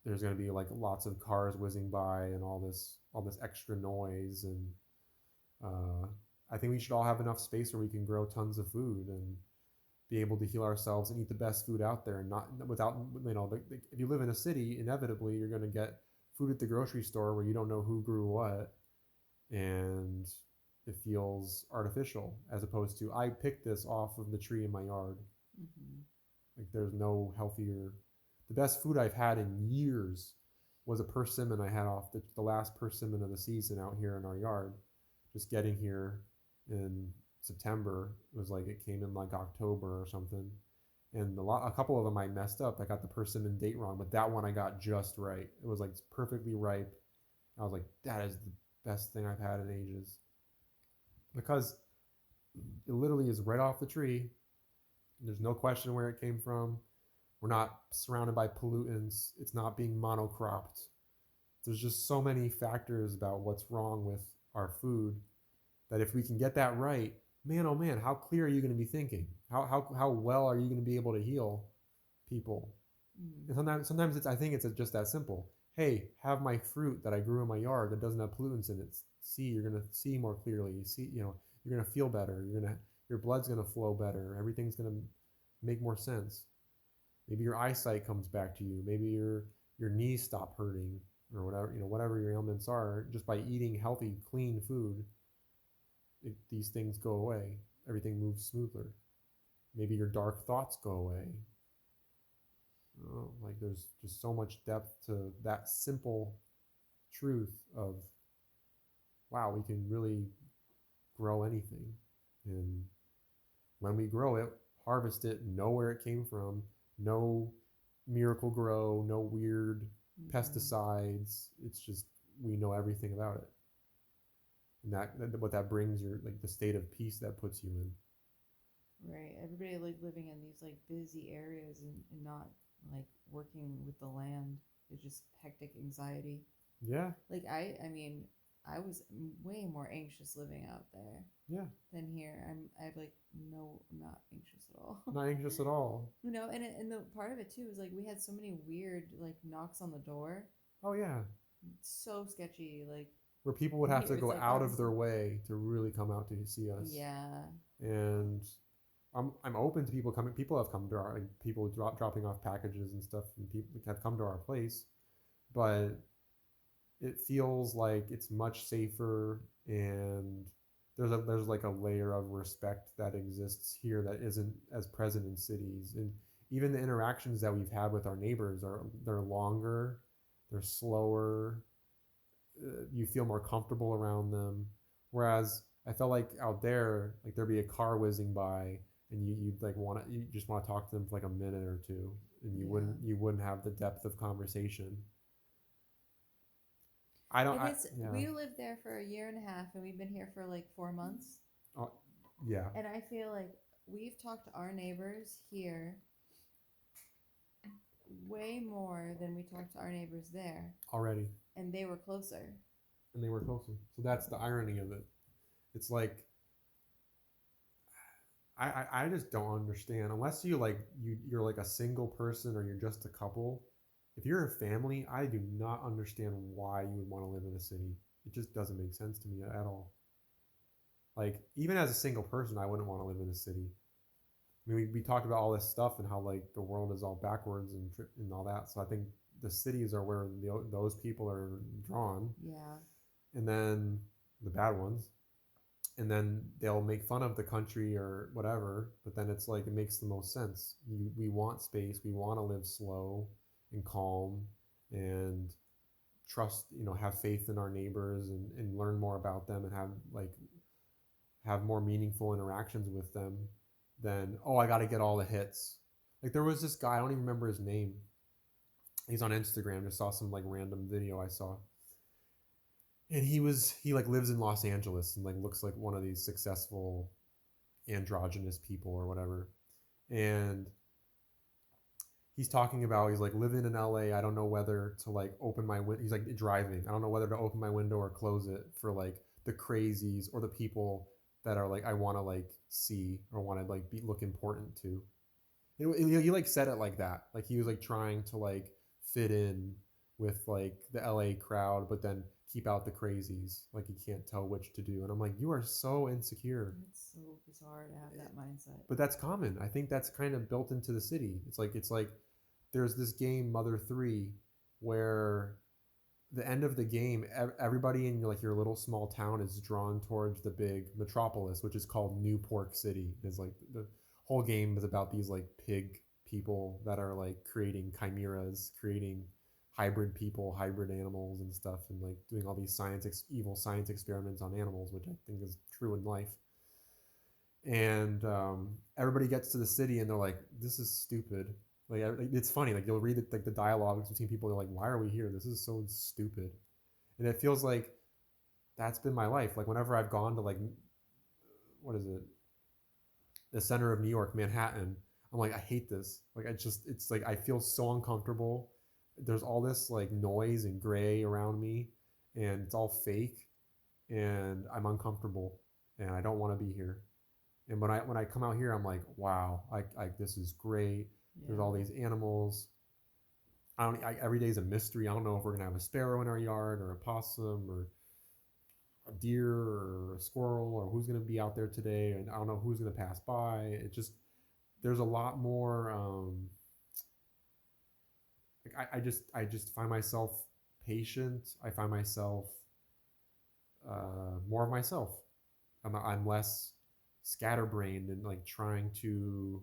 there's going to be like lots of cars whizzing by and all this extra noise. And I think we should all have enough space where we can grow tons of food and be able to heal ourselves and eat the best food out there, and not without, if you live in a city, inevitably you're going to get food at the grocery store where you don't know who grew what, and it feels artificial, as opposed to I picked this off of the tree in my yard. Mm-hmm. Like there's no healthier. The best food I've had in years was a persimmon I had off the last persimmon of the season out here in our yard. Just getting here in September, it was like it came in like October or something, and a couple of them I messed up. I got the persimmon date wrong, but that one I got just right. It was like perfectly ripe, I was like, that is the best thing I've had in ages, because it literally is right off the tree. There's no question where it came from. We're not surrounded by pollutants. It's not being monocropped. There's just so many factors about what's wrong with our food that if we can get that right, man, oh man, how clear are you going to be thinking? How well are you going to be able to heal people? Mm. And sometimes it's, I think it's just that simple. Hey, have my fruit that I grew in my yard that doesn't have pollutants in it. See, you're gonna see more clearly. You see, you're gonna feel better. Your blood's gonna flow better. Everything's gonna make more sense. Maybe your eyesight comes back to you. Maybe your knees stop hurting or whatever, whatever your ailments are. Just by eating healthy, clean food, these things go away. Everything moves smoother. Maybe your dark thoughts go away. Like there's just so much depth to that simple truth of, wow, we can really grow anything. And when we grow it, harvest it, know where it came from, no miracle grow, no weird pesticides. It's just, we know everything about it. And what that brings, your, like, the state of peace that puts you in. Right. Everybody like living in these like busy areas and not like working with the land. It's just hectic anxiety. Yeah. Like I mean, I was way more anxious living out there Yeah. than here. I like no, I'm not anxious at all. Not anxious at all. And the part of it too is like we had so many weird like knocks on the door. Oh yeah. So sketchy, like where people would have to here it's go like out of their way to really come out to see us. yeah. And I'm open to people coming. People have come to our, like, people dropping off packages and stuff, and people have come to our place, but it feels like it's much safer, and there's like a layer of respect that exists here that isn't as present in cities. And even the interactions that we've had with our neighbors they're longer, they're slower. You feel more comfortable around them. Whereas I felt like out there, like there'd be a car whizzing by, and you'd like you just want to talk to them for like a minute or two, and you wouldn't have the depth of conversation. I don't. And it's Yeah. we lived there for a year and a half, and we've been here for like 4 months. Yeah. And I feel like we've talked to our neighbors here way more than we talked to our neighbors there, Already. and they were closer. And they were closer. So that's the irony of it. It's like, I just don't understand, unless you're like a single person or you're just a couple. If you're a family, I do not understand why you would want to live in a city. It just doesn't make sense to me at all. Like, even as a single person, I wouldn't want to live in a city. I mean, we talked about all this stuff and how like the world is all backwards and all that. So I think the cities are where those people are drawn. Yeah. And then the bad ones. And then they'll make fun of the country or whatever, but then it's like it makes the most sense. We want space. We want to live slow and calm and trust. Have faith in our neighbors and learn more about them and have more meaningful interactions with them than, oh, I got to get all the hits. Like there was this guy, I don't even remember his name. He's on Instagram. Just saw some like random video I saw. And he like lives in Los Angeles and like looks like one of these successful androgynous people or whatever. And he's talking about, he's like, living in LA, I don't know whether to like open my window. He's like driving. I don't know whether to open my window or close it for like the crazies or the people that are like I want to like see or want to like look important to. He like said it like that. Like he was like trying to like fit in with like the LA crowd, but then keep out the crazies. Like he can't tell which to do. And I'm like, you are so insecure. It's so bizarre to have that mindset. But that's common. I think that's kind of built into the city. It's like there's this game Mother 3 where the end of the game, everybody in like your little small town is drawn towards the big metropolis, which is called New Pork City. It's like the whole game is about these like pig people that are like creating chimeras, creating hybrid people, hybrid animals and stuff, and like doing all these evil science experiments on animals, which I think is true in life. And everybody gets to the city and they're like, this is stupid. Like it's funny, like you'll read the dialogues between people. They're like, why are we here? This is so stupid. And it feels like that's been my life. Like whenever I've gone to like, what is it, the center of New York, Manhattan, I'm like, I hate this. Like I just, it's like I feel so uncomfortable. There's all this like noise and gray around me, and it's all fake, and I'm uncomfortable, and I don't want to be here. And when I come out here, I'm like, wow, I this is great. There's all Yeah. these animals. Every day is a mystery. I don't know if we're gonna have a sparrow in our yard or a possum or a deer or a squirrel or who's gonna be out there today, and I don't know who's gonna pass by. It just there's a lot more. Like I just find myself patient. I find myself more of myself. I'm less scatterbrained and like trying to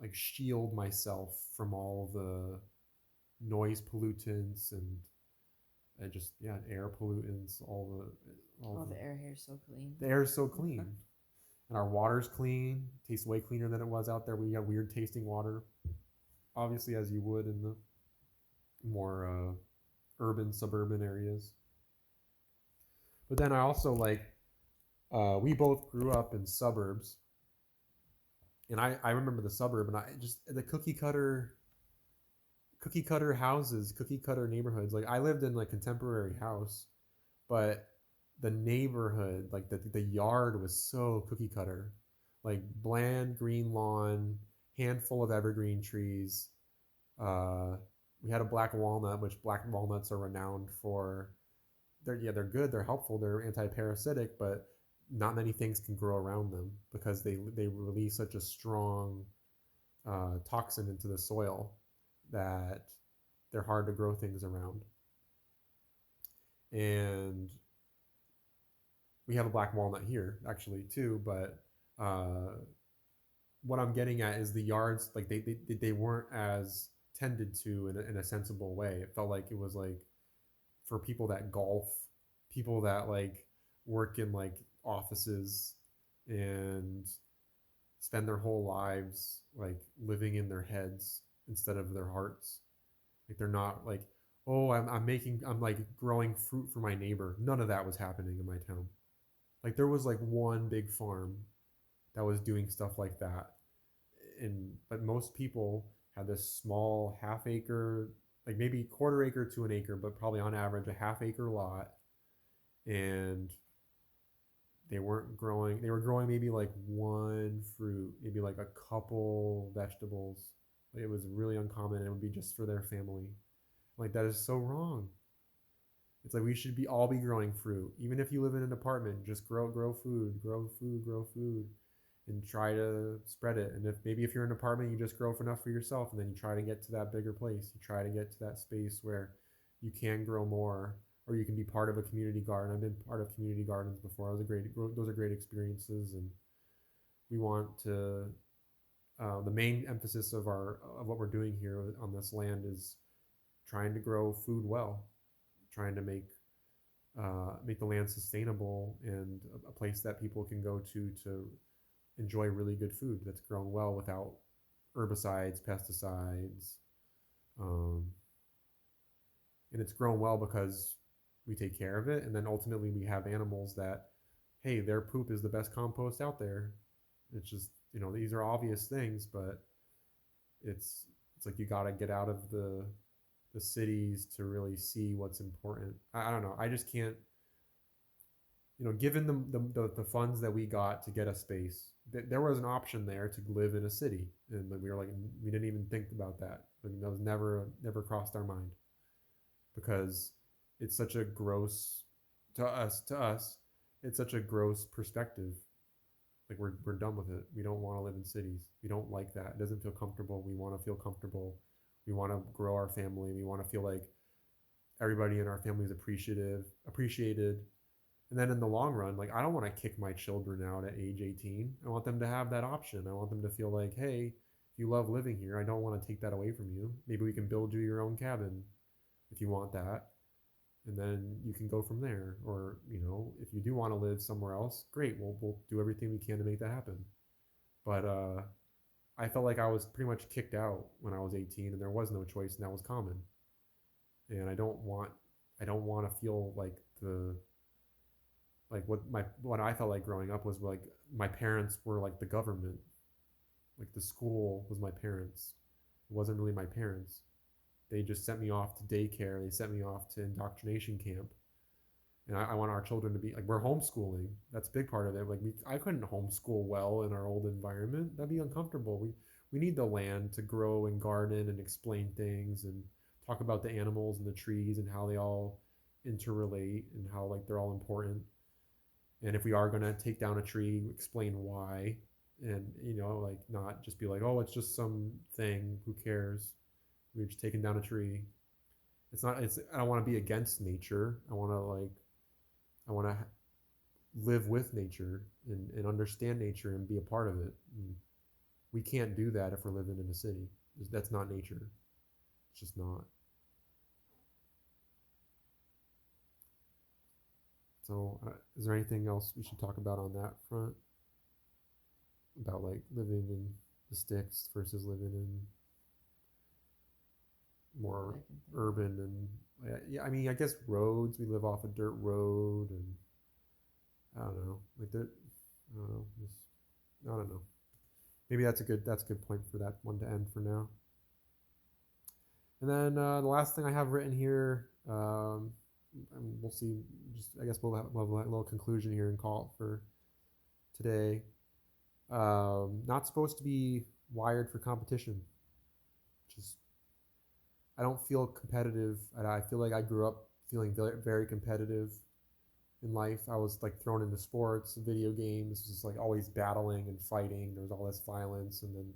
like shield myself from all the noise pollutants and just yeah air pollutants all Oh, the air here is so clean. the air is so clean and our water's clean, tastes way cleaner than it was out there. We got weird tasting water, obviously, as you would in the more urban suburban areas. But then I also like we both grew up in suburbs, and I remember the suburb, and I just the cookie cutter houses, cookie cutter neighborhoods. Like I lived in like contemporary house, but the neighborhood, like the yard was so cookie cutter. Like bland green lawn, handful of evergreen trees. Uh, we had a black walnut, which black walnuts are renowned for. They're good, they're helpful, they're anti-parasitic, but not many things can grow around them because they release such a strong toxin into the soil that they're hard to grow things around. And we have a black walnut here actually too, but uh, what I'm getting at is the yards like they weren't as tended to in a sensible way. It felt like it was like for people that golf, people that like work in like offices and spend their whole lives like living in their heads instead of their hearts. Like they're not like, oh, I'm like growing fruit for my neighbor. None of that was happening in my town. Like there was like one big farm that was doing stuff like that, and but most people had this small half acre, like maybe quarter acre to an acre, but probably on average a half acre lot, and they weren't growing. They were growing maybe like one fruit, maybe like a couple vegetables. Like it was really uncommon, and it would be just for their family. Like that is so wrong. It's like we should be all be growing fruit, even if you live in an apartment. Just grow food, grow food, grow food, and try to spread it. And if maybe if you're in an apartment, you just grow enough for yourself, and then you try to get to that bigger place. You try to get to that space where you can grow more, or you can be part of a community garden. I've been part of community gardens before. Those are great experiences, and we want to. The main emphasis of what we're doing here on this land is trying to grow food well, trying to make the land sustainable and a place that people can go to enjoy really good food that's grown well without herbicides, pesticides, um, and it's grown well because we take care of it, and then ultimately we have animals that, hey, their poop is the best compost out there. It's just these are obvious things, but it's like you got to get out of the cities to really see what's important. I don't know. I just can't. Given the funds that we got to get a space, there was an option there to live in a city, and we were like, we didn't even think about that. Like, that was never crossed our mind because it's such a gross to us. It's such a gross perspective. Like we're done with it. We don't want to live in cities. We don't like that. It doesn't feel comfortable. We want to feel comfortable. We want to grow our family. We want to feel like everybody in our family is appreciated. And then in the long run, like I don't want to kick my children out at age 18. I want them to have that option. I want them to feel like, hey, if you love living here, I don't want to take that away from you. Maybe we can build you your own cabin if you want that. And then you can go from there. Or, if you do want to live somewhere else, great. We'll do everything we can to make that happen. But I felt like I was pretty much kicked out when I was 18, and there was no choice, and that was common. And I don't want I don't want to feel like what I felt like growing up was like my parents were like the government. Like the school was my parents. It wasn't really my parents. They just sent me off to daycare. They sent me off to indoctrination camp. And I want our children to be like, we're homeschooling. That's a big part of it. Like I couldn't homeschool well in our old environment. That'd be uncomfortable. We need the land to grow and garden and explain things and talk about the animals and the trees and how they all interrelate and how like they're all important. And if we are gonna take down a tree, explain why, and like not just be like, oh, it's just some thing. Who cares? We're just taking down a tree. It's not. It's. I don't want to be against nature. I want to like. I want to live with nature and understand nature and be a part of it. And we can't do that if we're living in a city. That's not nature. It's just not. So, is there anything else we should talk about on that front? About like living in the sticks versus living in more urban and yeah. I mean, I guess roads. We live off a dirt road, and I don't know. Like there, I don't know. Just, I don't know. Maybe that's a good point for that one to end for now. And then the last thing I have written here, and we'll see. Just I guess we'll have a little conclusion here and call it for today. Not supposed to be wired for competition. Just I don't feel competitive. I feel like I grew up feeling very, very competitive in life. I was like thrown into sports, video games, just like always battling and fighting. There was all this violence, and then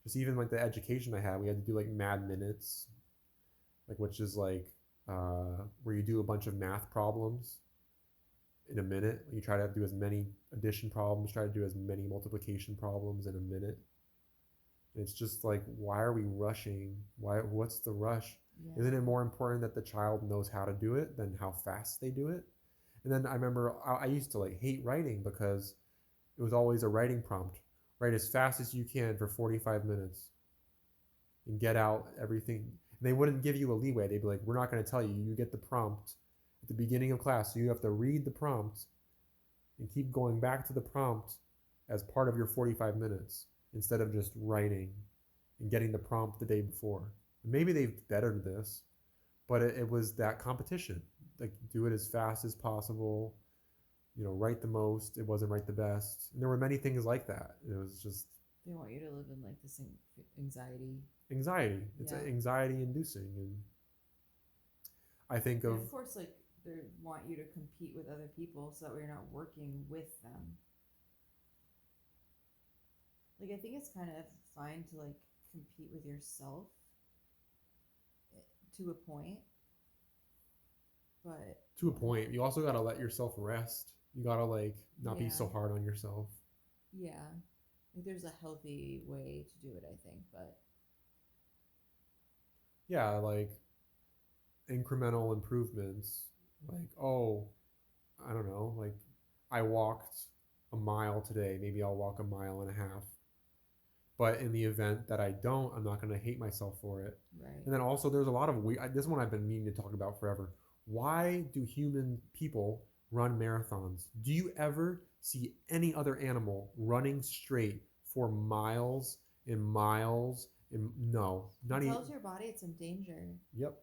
just even like the education I had, we had to do like mad minutes, like which is like where you do a bunch of math problems in a minute. You try to do as many addition problems, try to do as many multiplication problems in a minute. And it's just like, why are we rushing? Why? What's the rush? Yeah. Isn't it more important that the child knows how to do it than how fast they do it? And then I remember I used to like hate writing because it was always a writing prompt. Write as fast as you can for 45 minutes and get out everything. And they wouldn't give you a leeway. They'd be like, we're not going to tell you. You get the prompt at the beginning of class. So you have to read the prompt and keep going back to the prompt as part of your 45 minutes instead of just writing and getting the prompt the day before. And maybe they've bettered this, but it was that competition. Like, do it as fast as possible, write the most. It wasn't write the best. And there were many things like that. It was just... They want you to live in like this anxiety. Anxiety. It's anxiety inducing. And I think of course, like, they want you to compete with other people so that you're not working with them. Like, I think it's kind of fine to like compete with yourself to a point, but to a point, you also got to let yourself rest. You got to like not be so hard on yourself. Yeah, like there's a healthy way to do it, I think, but yeah, like incremental improvements. Like, oh, I don't know, like I walked a mile today, maybe I'll walk a mile and a half. But in the event that I don't, I'm not going to hate myself for it. Right. And then also there's a lot of this one I've been meaning to talk about forever. Why do human people run marathons? Do you ever see any other animal running straight for miles and miles? And no, not even. It tells your body it's in danger. Yep.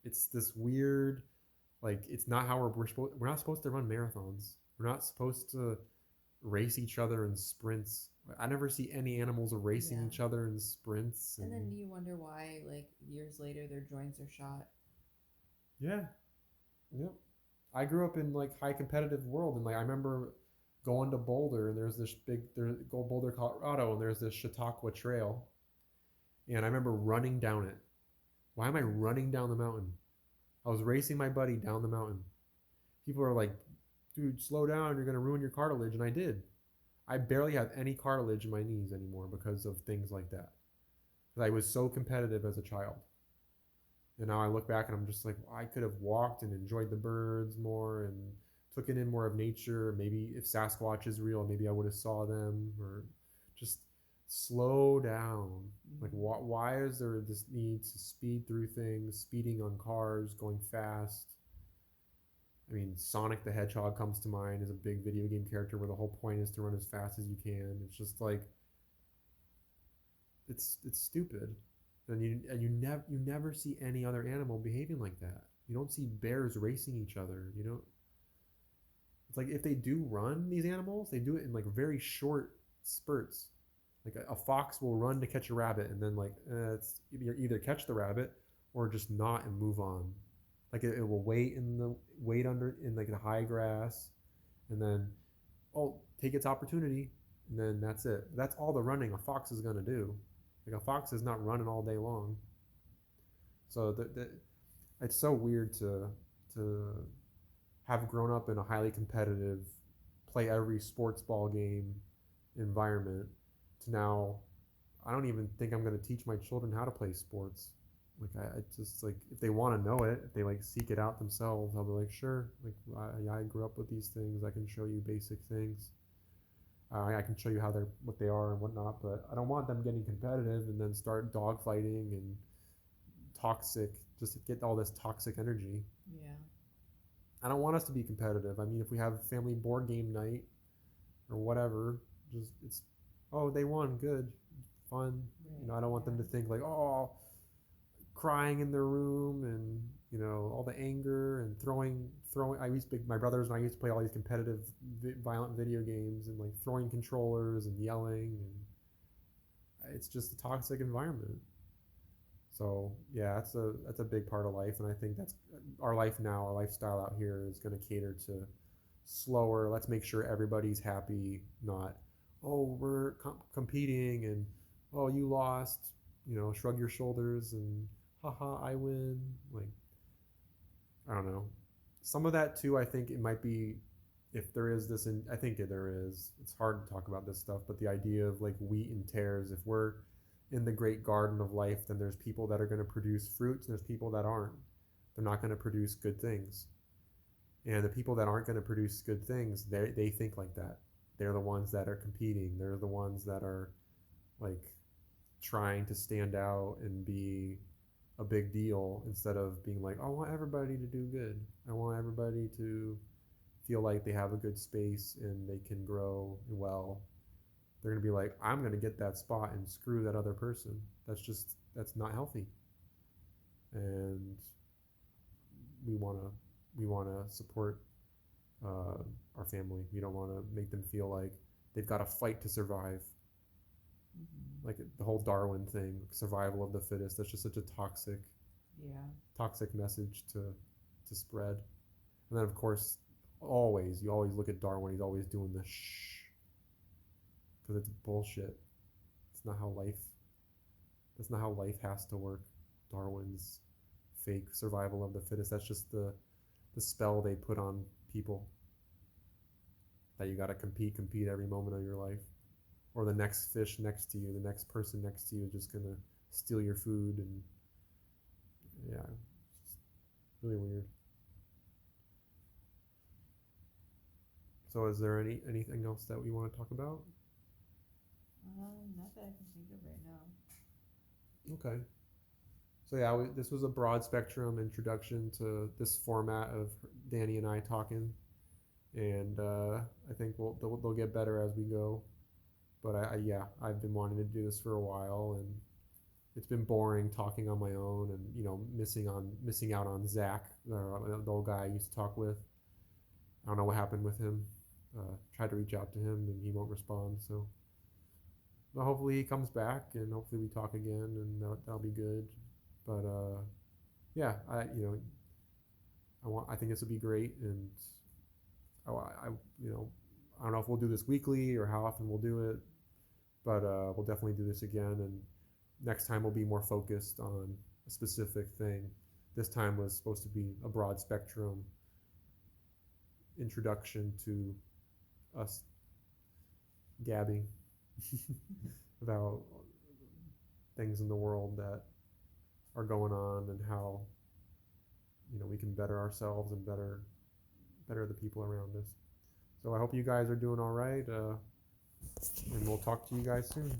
It's this weird, like, it's not how we're not supposed to run marathons. We're not supposed to race each other in sprints. I never see any animals racing each other in sprints. And then you wonder why, like, years later, their joints are shot. Yeah. Yep. I grew up in, like, high competitive world. And, like, I remember going to Boulder. And there's Boulder, Colorado. And there's this Chautauqua Trail. And I remember running down it. Why am I running down the mountain? I was racing my buddy down the mountain. People are like, dude, slow down. You're going to ruin your cartilage. And I did. I barely have any cartilage in my knees anymore because of things like that. I was so competitive as a child. And now I look back and I'm just like, I could have walked and enjoyed the birds more and took in more of nature. Maybe if Sasquatch is real, maybe I would have saw them, or just slow down. Like, Mhm. why is there this need to speed through things, speeding on cars, going fast? I mean, Sonic the Hedgehog comes to mind as a big video game character where the whole point is to run as fast as you can. It's just like it's stupid, and you never see any other animal behaving like that. You don't see bears racing each other. You don't. It's like if they do run these animals, they do it in like very short spurts. Like a fox will run to catch a rabbit, and then like it's either catch the rabbit or just not and move on. Like it will wait under in like the high grass, and then take its opportunity, and then that's it. That's all the running a fox is gonna do. Like a fox is not running all day long. So it's so weird to have grown up in a highly competitive, play every sports ball game environment to now I don't even think I'm going to teach my children how to play sports. Like I just like if they want to know it, if they like seek it out themselves, I'll be like, sure. Like I grew up with these things. I can show you basic things. I can show you how they're what they are and whatnot. But I don't want them getting competitive and then start dogfighting and toxic. Just to get all this toxic energy. Yeah. I don't want us to be competitive. I mean, if we have family board game night or whatever, just it's they won, good, fun. Right. I don't want them to think like crying in their room and all the anger and throwing. My brothers and I used to play all these competitive, violent video games and like throwing controllers and yelling, and it's just a toxic environment. So yeah, that's a big part of life, and I think that's our life now. Our lifestyle out here is going to cater to slower. Let's make sure everybody's happy. Not we're competing and you lost. Shrug your shoulders and haha, I win. Like I don't know. Some of that too. I think it might be if there is this, and I think there is. It's hard to talk about this stuff, but the idea of like wheat and tares. If we're in the great garden of life, then there's people that are going to produce fruits, and there's people that aren't. They're not going to produce good things, and the people that aren't going to produce good things, they think like that. They're the ones that are competing. They're the ones that are like trying to stand out and be a big deal instead of being like, I want everybody to do good. I want everybody to feel like they have a good space and they can grow well. They're going to be like, I'm going to get that spot and screw that other person. That's not healthy. And we want to support our family. We don't want to make them feel like they've got to fight to survive. Mm-hmm. Like the whole Darwin thing, survival of the fittest. That's just such a toxic message to spread. And then of course, you always look at Darwin. He's always doing the shh because it's bullshit. It's not how life. That's not how life has to work. Darwin's fake survival of the fittest. That's just the spell they put on people. That you got to compete every moment of your life, or the next fish next to you, the next person next to you is just gonna steal your food, and yeah, it's really weird. So, is there anything else that we want to talk about? Not that I can think of right now. Okay. So yeah, this was a broad spectrum introduction to this format of Dani and I talking, and I think they'll get better as we go. But I've been wanting to do this for a while, and it's been boring talking on my own, and missing out on Zach, the old guy I used to talk with. I don't know what happened with him. Tried to reach out to him, and he won't respond. So, but hopefully he comes back, and hopefully we talk again, and that'll be good. But yeah, I think this would be great, and I I don't know if we'll do this weekly or how often we'll do it, but we'll definitely do this again. And next time we'll be more focused on a specific thing. This time was supposed to be a broad spectrum introduction to us gabbing about things in the world that are going on and how we can better ourselves and better the people around us. So I hope you guys are doing all right, and we'll talk to you guys soon.